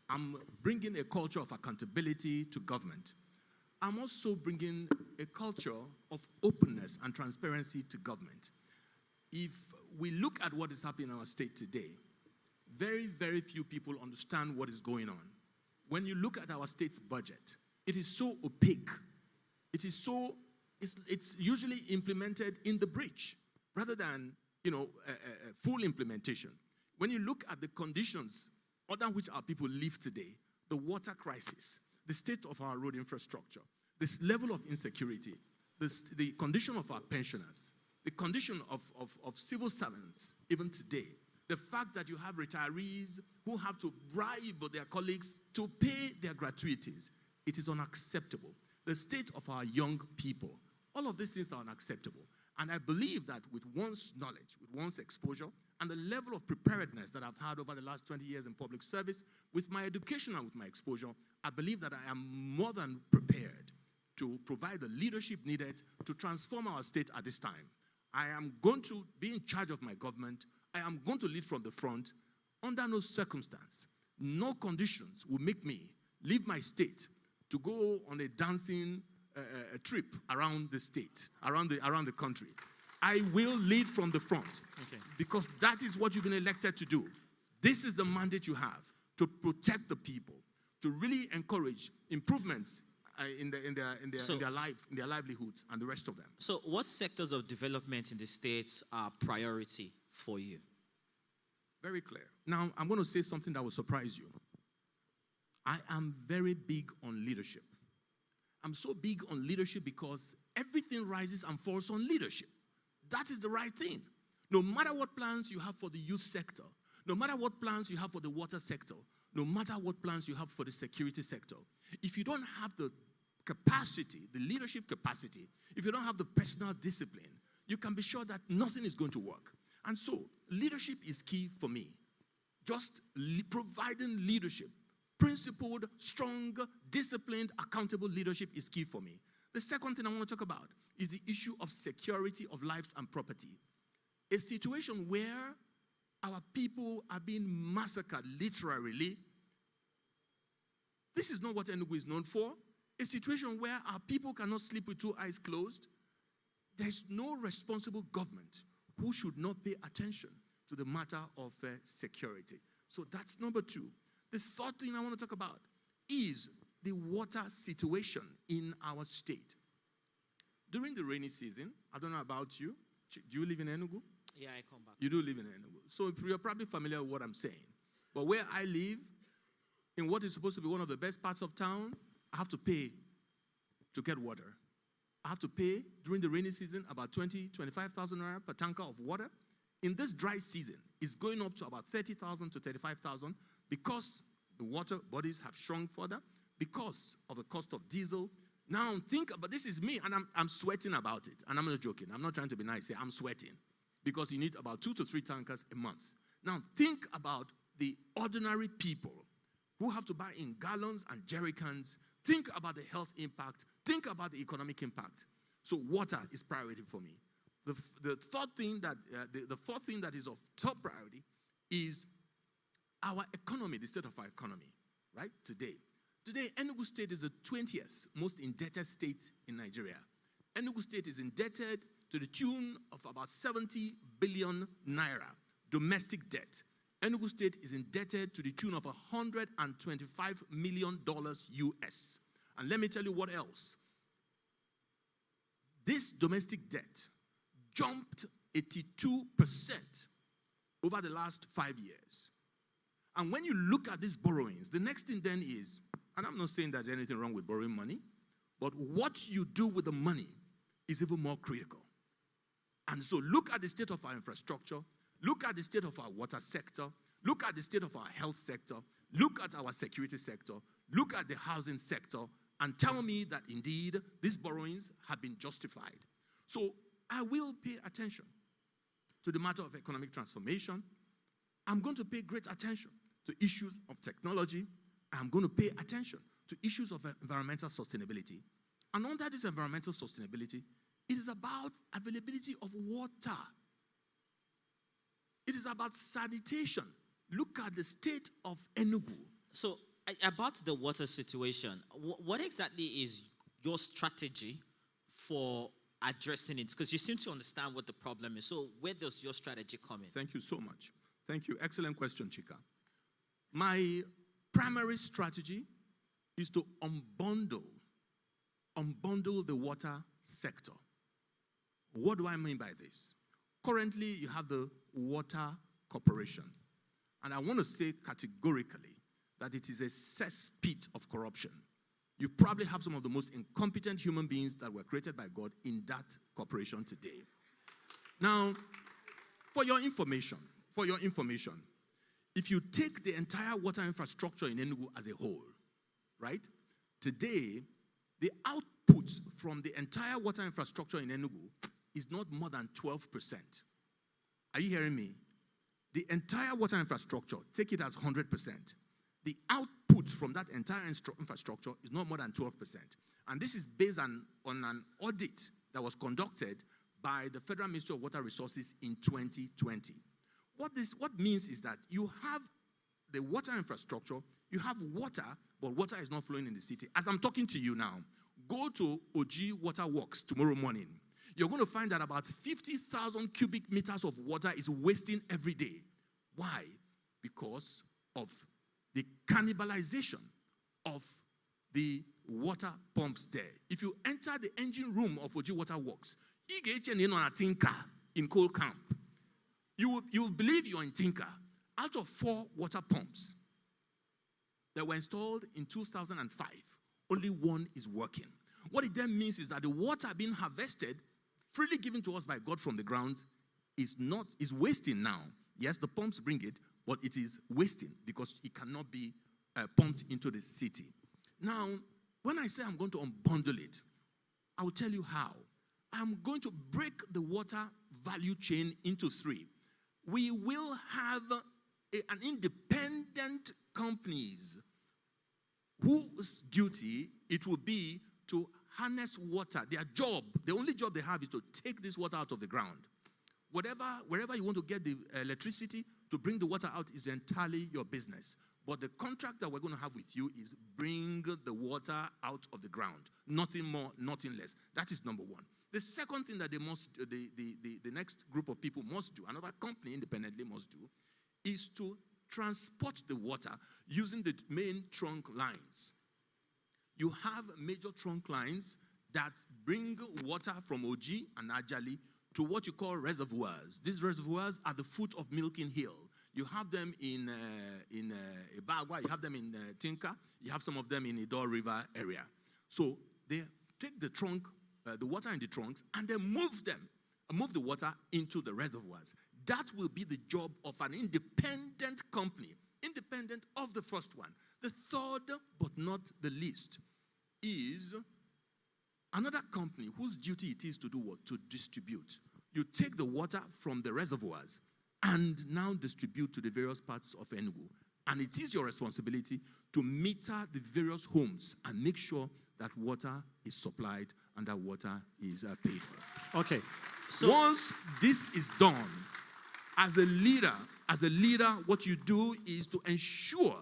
I'm bringing a culture of accountability to government. I'm also bringing a culture of openness and transparency to government. If we look at what is happening in our state today, very, very few people understand what is going on. When you look at our state's budget, it is so opaque. It's usually implemented in the breach rather than, full implementation. When you look at the conditions under which our people live today, the water crisis, the state of our road infrastructure, this level of insecurity, the condition of our pensioners, the condition of civil servants, even today, the fact that you have retirees who have to bribe their colleagues to pay their gratuities, it is unacceptable. The state of our young people, all of these things are unacceptable. And I believe that with one's knowledge, with one's exposure, and the level of preparedness that I've had over the last 20 years in public service, with my education and with my exposure, I believe that I am more than prepared to provide the leadership needed to transform our state at this time. I am going to be in charge of my government. I am going to lead from the front. Under no circumstance, no conditions will make me leave my state to go on a dancing trip around the state, around the country. I will lead from the front because that is what you've been elected to do. This is the mandate you have, to protect the people, to really encourage improvements in their livelihoods and the rest of them. So what sectors of development in the states are priority for you? Very clear. Now, I'm going to say something that will surprise you. I am very big on leadership. I'm so big on leadership because everything rises and falls on leadership. That is the right thing. No matter what plans you have for the youth sector, no matter what plans you have for the water sector, no matter what plans you have for the security sector, if you don't have the capacity, the leadership capacity, if you don't have the personal discipline, you can be sure that nothing is going to work. And so, leadership is key for me. Just providing leadership, principled, strong, disciplined, accountable leadership is key for me. The second thing I want to talk about is the issue of security of lives and property. A situation where our people are being massacred literally. This is not what Enugu is known for. A situation where our people cannot sleep with two eyes closed. There's no responsible government who should not pay attention to the matter of security. So that's number two. The third thing I want to talk about is the water situation in our state. During the rainy season, I don't know about you. Do you live in Enugu? Yeah, I come back. You do live in Enugu. So you're probably familiar with what I'm saying. But where I live, in what is supposed to be one of the best parts of town, I have to pay to get water. I have to pay during the rainy season about 25,000 naira per tanker of water. In this dry season, it's going up to about 30,000 to 35,000 because the water bodies have shrunk further, because of the cost of diesel. Now think about, this is me, and I'm sweating about it. And I'm not joking. I'm not trying to be nice. I'm sweating because you need about 2 to 3 tankers a month. Now think about the ordinary people who have to buy in gallons and jerry cans. Think about the health impact. Think about the economic impact. So water is priority for me. The fourth thing that is of top priority is our economy, the state of our economy, right, today. Today, Enugu State is the 20th most indebted state in Nigeria. Enugu State is indebted to the tune of about 70 billion naira domestic debt. Enugu State is indebted to the tune of $125 million US. And let me tell you what else. This domestic debt jumped 82% over the last 5 years. And when you look at these borrowings, the next thing then is, and I'm not saying there's anything wrong with borrowing money, but what you do with the money is even more critical. And so look at the state of our infrastructure, look at the state of our water sector, look at the state of our health sector, look at our security sector, look at the housing sector, and tell me that indeed these borrowings have been justified. So I will pay attention to the matter of economic transformation. I'm going to pay great attention to issues of technology. I'm going to pay attention to issues of environmental sustainability. And under this environmental sustainability, it is about availability of water. It is about sanitation. Look at the state of Enugu. So, about the water situation, what exactly is your strategy for addressing it? Because you seem to understand what the problem is. So, where does your strategy come in? Thank you so much. Thank you. Excellent question, Chika. My primary strategy is to unbundle the water sector. What do I mean by this? Currently, you have the Water Corporation. And I want to say categorically that it is a cesspit of corruption. You probably have some of the most incompetent human beings that were created by God in that corporation today. Now, for your information, if you take the entire water infrastructure in Enugu as a whole, right? Today, the output from the entire water infrastructure in Enugu is not more than 12%. Are you hearing me? The entire water infrastructure, take it as 100%. The output from that entire infrastructure is not more than 12%. And this is based on an audit that was conducted by the Federal Ministry of Water Resources in 2020. What means is that you have the water infrastructure, you have water, but water is not flowing in the city. As I'm talking to you now, go to Oji Water Works tomorrow morning. You're going to find that about 50,000 cubic meters of water is wasting every day. Why? Because of the cannibalization of the water pumps there. If you enter the engine room of Oji Water Works, you get in on a tinker in coal camp. You will believe you're in Tinker. Out of 4 water pumps that were installed in 2005, only 1 is working. What it then means is that the water being harvested, freely given to us by God from the ground, is wasting now. Yes, the pumps bring it, but it is wasting because it cannot be pumped into the city. Now, when I say I'm going to unbundle it, I will tell you how. I'm going to break the water value chain into 3. We will have an independent companies whose duty it will be to harness water. Their job, the only job they have is to take this water out of the ground. Wherever you want to get the electricity to bring the water out is entirely your business. But the contract that we're going to have with you is bring the water out of the ground. Nothing more, nothing less. That is number 1. The second thing that the next group of people must do, another company independently must do, is to transport the water using the main trunk lines. You have major trunk lines that bring water from Oji and Ajali to what you call reservoirs. These reservoirs are the foot of Milking Hill. You have them in Ibagwa, you have them in Tinka, you have some of them in Idor River area. So they take the trunk, the water in the trunks, and then move the water into the reservoirs. That will be the job of an independent company, independent of the first one. The third, but not the least, is another company whose duty it is to do what? To distribute. You take the water from the reservoirs and now distribute to the various parts of Enugu. And it is your responsibility to meter the various homes and make sure that water is supplied and that water is paid for. Okay. So once this is done, as a leader, what you do is to ensure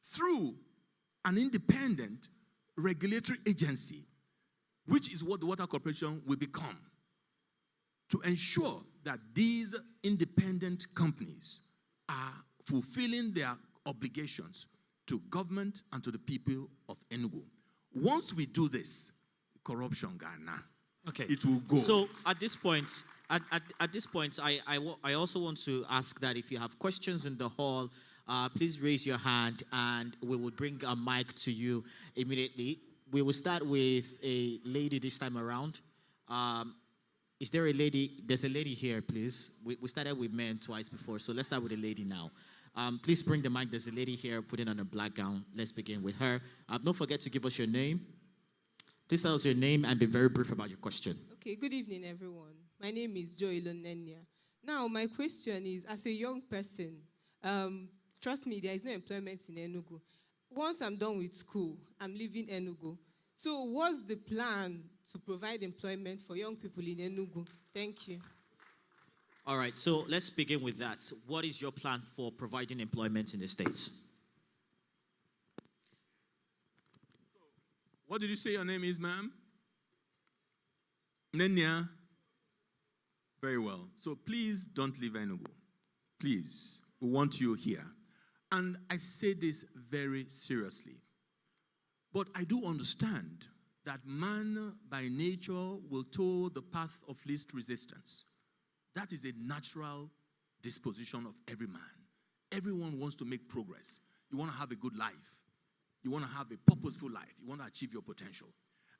through an independent regulatory agency, which is what the Water Corporation will become, to ensure that these independent companies are fulfilling their obligations to government and to the people of Enugu. Once we do this, corruption Ghana, Okay. it will go. So at this point, I also want to ask that if you have questions in the hall, please raise your hand and we will bring a mic to you immediately. We will start with a lady this time around. Is there a lady? There's a lady here, please. We started with men twice before, so let's start with a lady now. Please bring the mic. There's a lady here putting on a black gown. Let's begin with her. Don't forget to give us your name. Please tell us your name and be very brief about your question. Okay, good evening, everyone. My name is Joylo Njenje. Now, my question is, as a young person, trust me, there is no employment in Enugu. Once I'm done with school, I'm leaving Enugu. So what's the plan to provide employment for young people in Enugu? Thank you. All right, so let's begin with that. What is your plan for providing employment in the States? What did you say your name is, ma'am? Nenya. Very well. So please don't leave Enugu. Please, we want you here. And I say this very seriously. But I do understand that man by nature will tow the path of least resistance. That is a natural disposition of every man. Everyone wants to make progress. You want to have a good life. You want to have a purposeful life. You want to achieve your potential.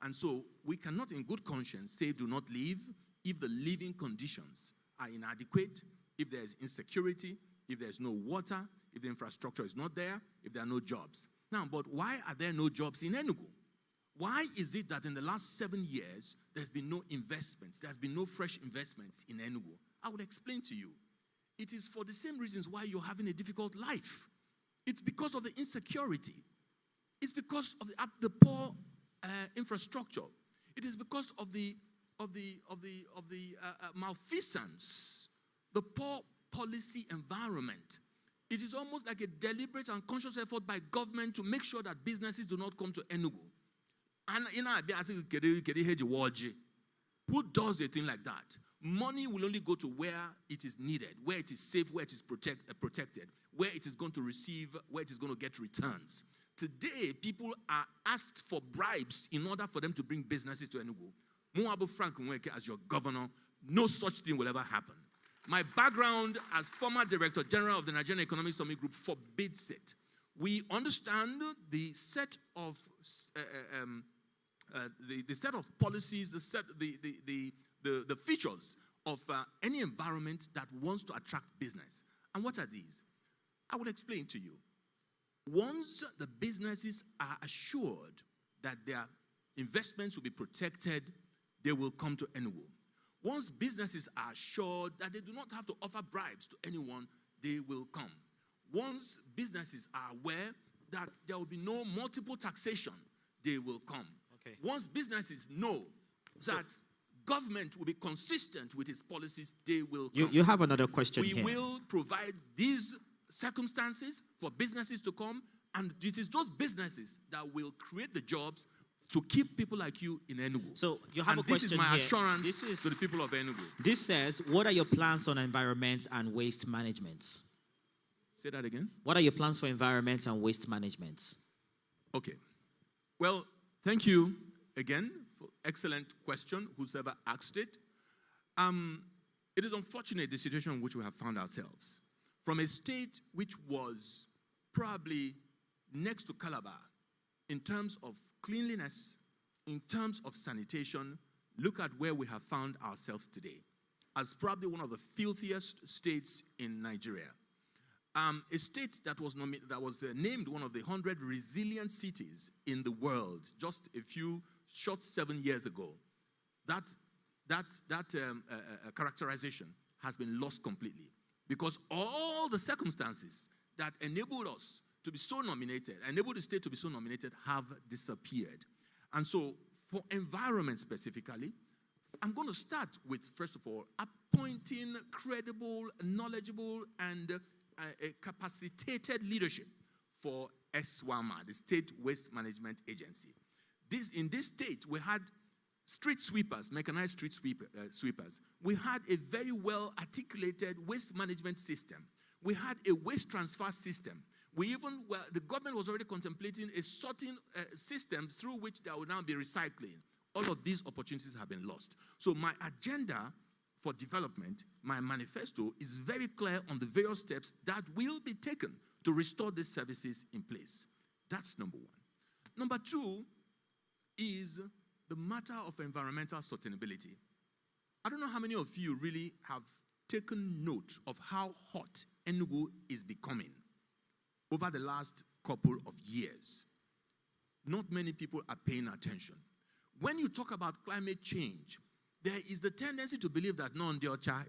And so we cannot in good conscience say do not leave if the living conditions are inadequate, if there is insecurity, if there is no water, if the infrastructure is not there, if there are no jobs. Now, but why are there no jobs in Enugu? Why is it that in the last 7 years, there's been no investments, there's been no fresh investments in Enugu? I will explain to you. It is for the same reasons why you're having a difficult life. It's because of the insecurity. It's because of the poor infrastructure. It is because of the malfeasance, the poor policy environment. It is almost like a deliberate and conscious effort by government to make sure that businesses do not come to Enugu. And who does a thing like that? Money will only go to where it is needed, where it is safe, where it is protected, where it is going to receive, where it is going to get returns. Today, people are asked for bribes in order for them to bring businesses to Enugu. Muabu Frank Nweke, as your governor, no such thing will ever happen. My background as former Director General of the Nigerian Economic Summit Group forbids it. We understand the set of the set of policies, the features of any environment that wants to attract business. And what are these? I will explain to you. Once the businesses are assured that their investments will be protected, they will come to Enugu. Once businesses are assured that they do not have to offer bribes to anyone, they will come. Once businesses are aware that there will be no multiple taxation, they will come. Okay. Once businesses know that government will be consistent with its policies, they will come. You have another question here. We will provide these circumstances for businesses to come, and it is those businesses that will create the jobs to keep people like you in Enugu. So you have and a question this is my here. assurance to the people of Enugu. This says, what are your plans on environment and waste management? Say that again. What are your plans for environment and waste management? Okay. Well, thank you again for excellent question, whoever asked it. It is unfortunate the situation in which we have found ourselves. From a state which was probably next to Calabar in terms of cleanliness, in terms of sanitation, look at where we have found ourselves today, as probably one of the filthiest states in Nigeria. A state that was named one of the 100 resilient cities in the world just a few short 7 years ago. That characterization has been lost completely, because all the circumstances that enabled us to be so nominated, enabled the state to be so nominated, have disappeared. And so, for environment specifically, I'm going to start with, first of all, appointing credible, knowledgeable, and capacitated leadership for SWAMA, the State Waste Management Agency. In this state, we had street sweepers, mechanized street sweepers. We had a very well articulated waste management system. We had a waste transfer system. The government was already contemplating a sorting system through which there will now be recycling. All of these opportunities have been lost. So my agenda for development, my manifesto, is very clear on the various steps that will be taken to restore these services in place. That's number one. Number two is the matter of environmental sustainability. I don't know how many of you really have taken note of how hot Enugu is becoming over the last couple of years. Not many people are paying attention. When you talk about climate change, there is the tendency to believe that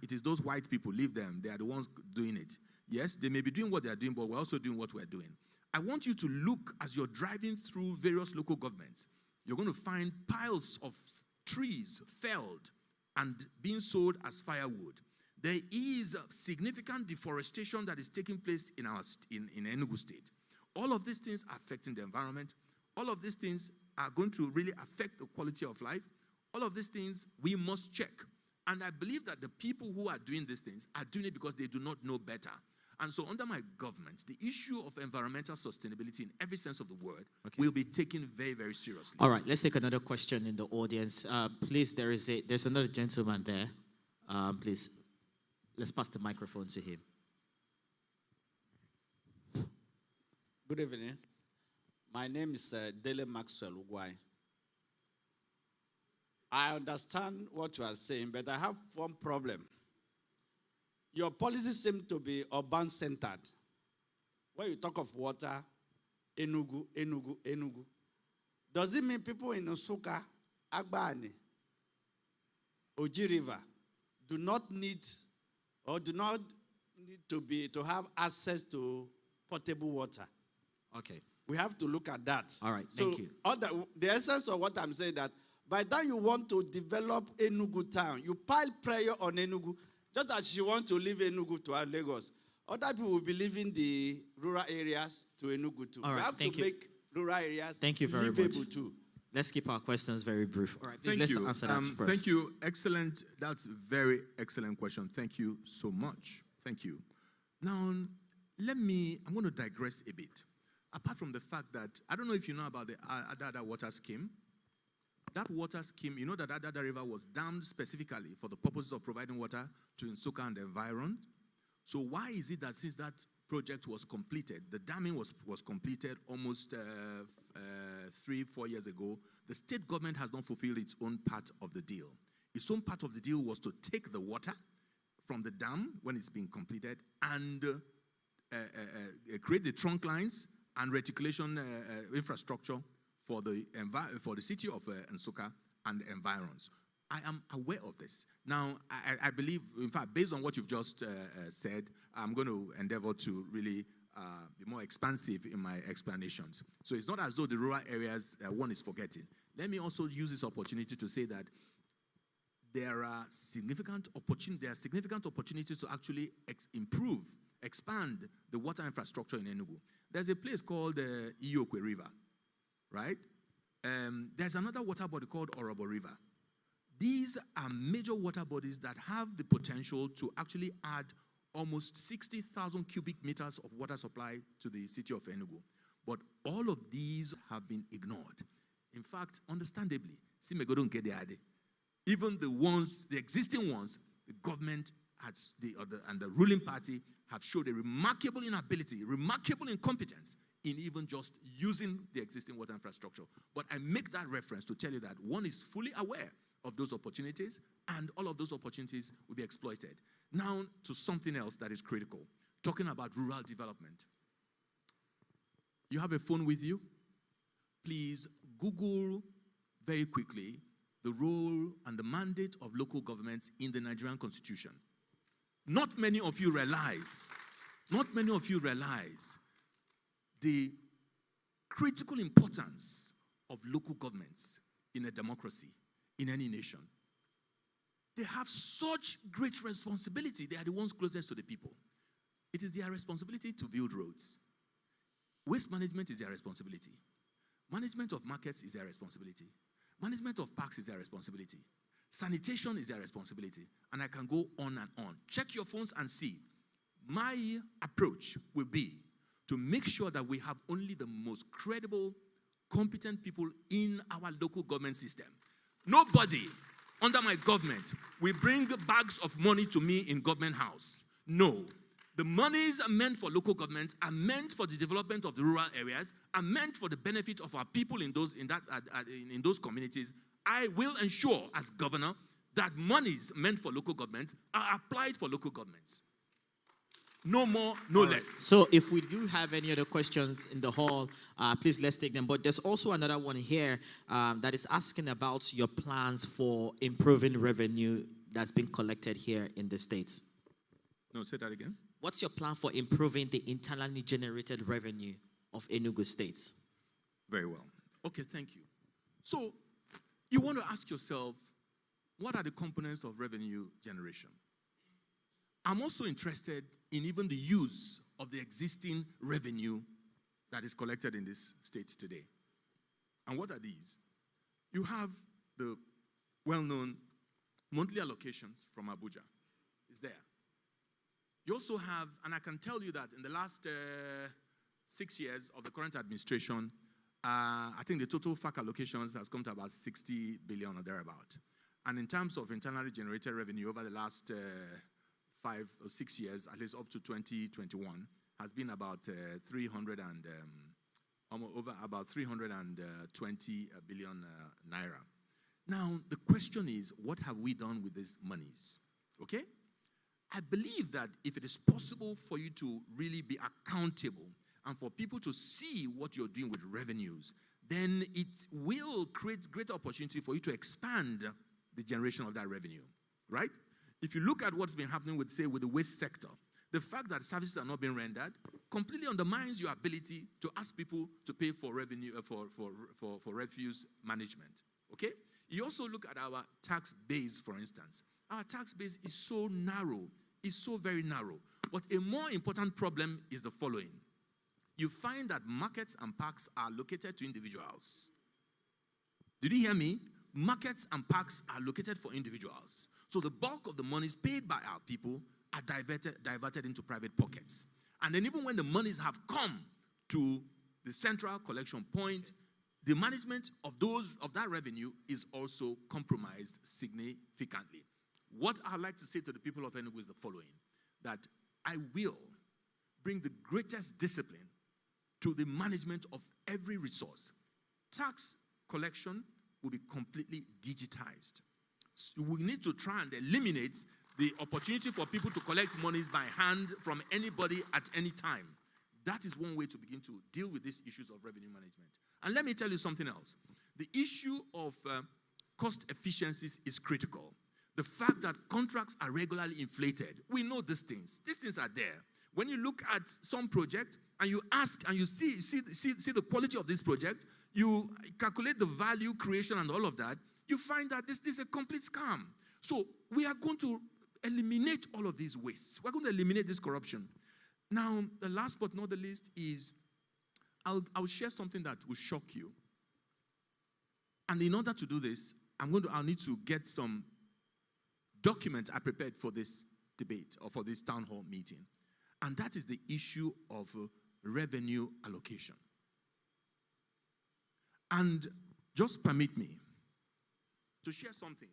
it is those white people, leave them, they are the ones doing it. Yes, they may be doing what they are doing, but we're also doing what we're doing. I want you to look as you're driving through various local governments. You're going to find piles of trees felled and being sold as firewood. There is significant deforestation that is taking place in Enugu State. All of these things are affecting the environment. All of these things are going to really affect the quality of life. All of these things we must check. And I believe that the people who are doing these things are doing it because they do not know better. And so under my government, the issue of environmental sustainability in every sense of the word will be taken very, very seriously. All right, let's take another question in the audience. Please, there's another gentleman there. Please, let's pass the microphone to him. Good evening. My name is Dele Maxwell Ugwai. I understand what you are saying, but I have one problem. Your policies seem to be urban-centered. When you talk of water, Enugu, Enugu, Enugu, does it mean people in Nsukka, Agbani, Oji River do not need to have access to potable water? Okay. We have to look at that. All right, thank you. The essence of what I'm saying that by the time you want to develop Enugu town, you pile pressure on Enugu, just as you want to leave Enugu to Lagos. Other people will be leaving the rural areas to Enugu too. All right, we have to make rural areas livable too. Let's keep our questions very brief. All right, thank let's you. answer that first. Thank you. Excellent. That's a very excellent question. Thank you so much. Thank you. Now, I'm going to digress a bit. Apart from the fact that, I don't know if you know about the Adada water scheme. That water scheme, you know that Adada River was dammed specifically for the purposes of providing water to Nsukka and the environment. So why is it that since that project was completed, the damming was completed almost 3-4 years ago, the state government has not fulfilled its own part of the deal. Its own part of the deal was to take the water from the dam when it's been completed and create the trunk lines and reticulation infrastructure for the city of Nsukka and the environs. I am aware of this. Now, I believe, in fact, based on what you've just said, I'm going to endeavor to really be more expansive in my explanations. So it's not as though the rural areas one is forgetting. Let me also use this opportunity to say that there are significant opportunities to actually expand the water infrastructure in Enugu. There's a place called Iyokwe River, right? There's another water body called Orobo River. These are major water bodies that have the potential to actually add almost 60,000 cubic meters of water supply to the city of Enugu. But all of these have been ignored. In fact, understandably, even the existing ones, the government and the ruling party have showed a remarkable inability, remarkable incompetence in even just using the existing water infrastructure. But I make that reference to tell you that one is fully aware of those opportunities, and all of those opportunities will be exploited. Now to something else that is critical, talking about rural development. You have a phone with you? Please Google very quickly the role and the mandate of local governments in the Nigerian Constitution. Not many of you realize the critical importance of local governments in a democracy, in any nation. They have such great responsibility. They are the ones closest to the people. It is their responsibility to build roads. Waste management is their responsibility. Management of markets is their responsibility. Management of parks is their responsibility. Sanitation is their responsibility. And I can go on and on. Check your phones and see. My approach will be to make sure that we have only the most credible, competent people in our local government system. Nobody under my government will bring bags of money to me in government house. No. The monies are meant for local governments, are meant for the development of the rural areas, are meant for the benefit of our people in those communities. I will ensure as governor that monies meant for local governments are applied for local governments. No more, no less. So if we do have any other questions in the hall, please let's take them. But there's also another one here that is asking about your plans for improving revenue that's been collected here in the States. No, say that again. What's your plan for improving the internally generated revenue of Enugu State? Very well. Okay, thank you. So you want to ask yourself, what are the components of revenue generation? I'm also interested in even the use of the existing revenue that is collected in this state today. And what are these? You have the well-known monthly allocations from Abuja. It's there. You also have, and I can tell you that in the last 6 years of the current administration, I think the total FAC allocations has come to about 60 billion or thereabout. And in terms of internally generated revenue over the last 5 or 6 years, at least up to 2021, has been about 320 billion naira. Now, the question is, what have we done with these monies? Okay? I believe that if it is possible for you to really be accountable and for people to see what you're doing with revenues, then it will create great opportunity for you to expand the generation of that revenue, right? If you look at what's been happening with, say, with the waste sector, the fact that services are not being rendered completely undermines your ability to ask people to pay for revenue for refuse management. Okay? You also look at our tax base, for instance. Our tax base is so narrow, is so very narrow. But a more important problem is the following. You find that markets and parks are located to individuals. Did you hear me? Markets and parks are located for individuals. So the bulk of the monies paid by our people are diverted into private pockets. And then even when the monies have come to the central collection point, the management of that revenue is also compromised significantly. What I'd like to say to the people of Enugu is the following, that I will bring the greatest discipline to the management of every resource. Tax collection will be completely digitized. So we need to try and eliminate the opportunity for people to collect monies by hand from anybody at any time. That is one way to begin to deal with these issues of revenue management. And let me tell you something else. The issue of cost efficiencies is critical. The fact that contracts are regularly inflated, we know these things. These things are there. When you look at some project and you ask and you see the quality of this project, you calculate the value creation and all of that, you find that this is a complete scam. So we are going to eliminate all of these wastes. We're going to eliminate this corruption. Now, the last but not the least is, I'll share something that will shock you. And in order to do this, I'll need to get some documents I prepared for this debate or for this town hall meeting. And that is the issue of revenue allocation. And just permit me to share something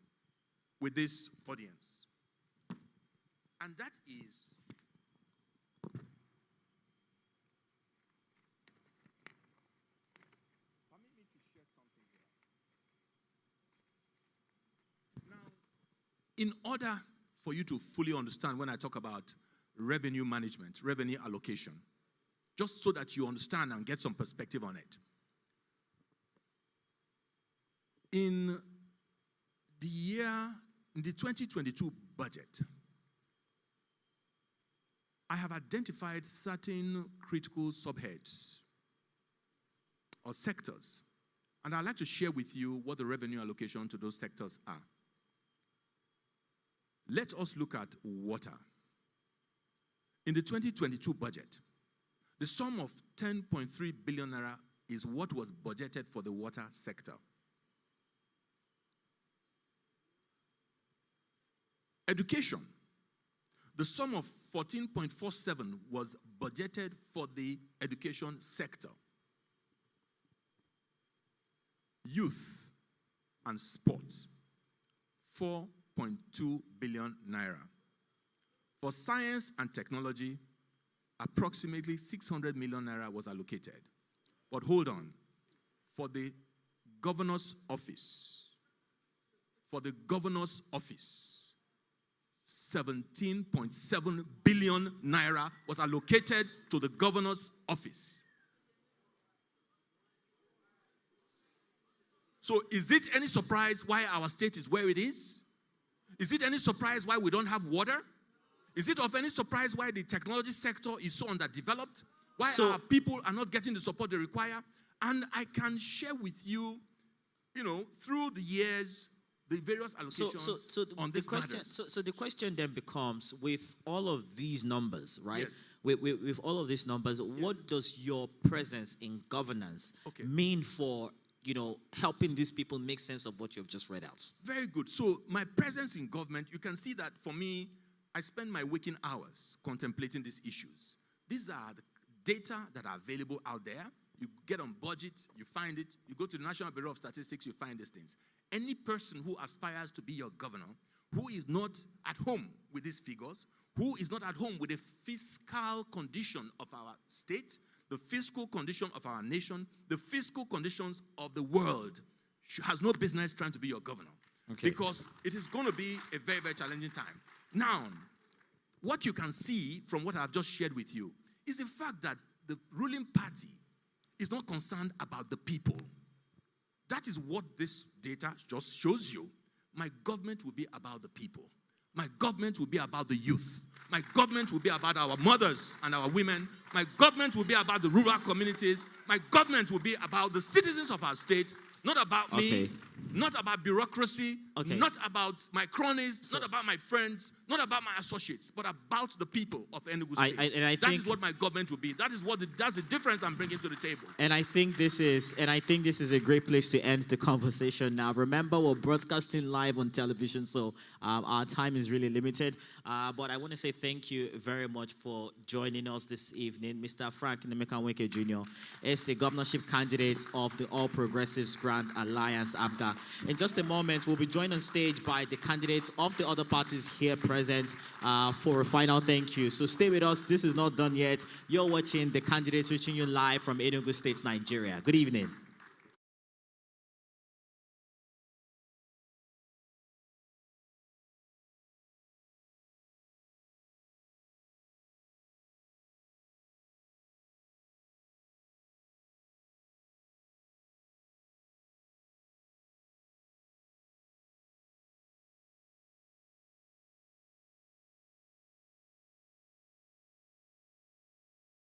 with this audience. And that is, permit me to share something here. Now, in order for you to fully understand when I talk about revenue management, revenue allocation, just so that you understand and get some perspective on it. In the 2022 budget, I have identified certain critical subheads or sectors, and I'd like to share with you what the revenue allocation to those sectors are. Let us look at water. In the 2022 budget, The sum of 10.3 billion naira is what was budgeted for the water sector. Education. The sum of 14.47 was budgeted for the education sector. Youth and sports, 4.2 billion naira. For science and technology, approximately 600 million naira was allocated. But hold on, for the governor's office, 17.7 billion naira was allocated to the governor's office. So is it any surprise why our state is where it is? Is it any surprise why we don't have water? Is it of any surprise why the technology sector is so underdeveloped? Why our people are not getting the support they require? And I can share with you, through the years, the various allocations on this matter. So the question then becomes, with all of these numbers, right? Yes. With all of these numbers, what does your presence in governance mean for, helping these people make sense of what you've just read out? Very good. So my presence in government, you can see that for me, I spend my waking hours contemplating these issues. These are the data that are available out there. You get on budget, you find it. You go to the National Bureau of Statistics, you find these things. Any person who aspires to be your governor, who is not at home with these figures, who is not at home with the fiscal condition of our state, the fiscal condition of our nation, the fiscal conditions of the world, has no business trying to be your governor. Okay. Because it is going to be a very, very challenging time. Now, what you can see from what I've just shared with you is the fact that the ruling party is not concerned about the people. That is what this data just shows you. My government will be about the people. My government will be about the youth. My government will be about our mothers and our women. My government will be about the rural communities. My government will be about the citizens of our state, not about me, not about bureaucracy, not about my cronies, not about my friends, not about my associates, but about the people of Enugu State. That is what my government will be. That's the difference I'm bringing to the table. And I think this is a great place to end the conversation now. Remember, we're broadcasting live on television, so our time is really limited. But I want to say thank you very much for joining us this evening. Mr. Frank Nnemekanweke Jr. is the governorship candidate of the All Progressives Grand Alliance, APGA. In just a moment, we'll be joined on stage by the candidates of the other parties here present for a final thank you. So stay with us. This is not done yet. You're watching the candidates reaching you live from Enugu State, Nigeria. Good evening.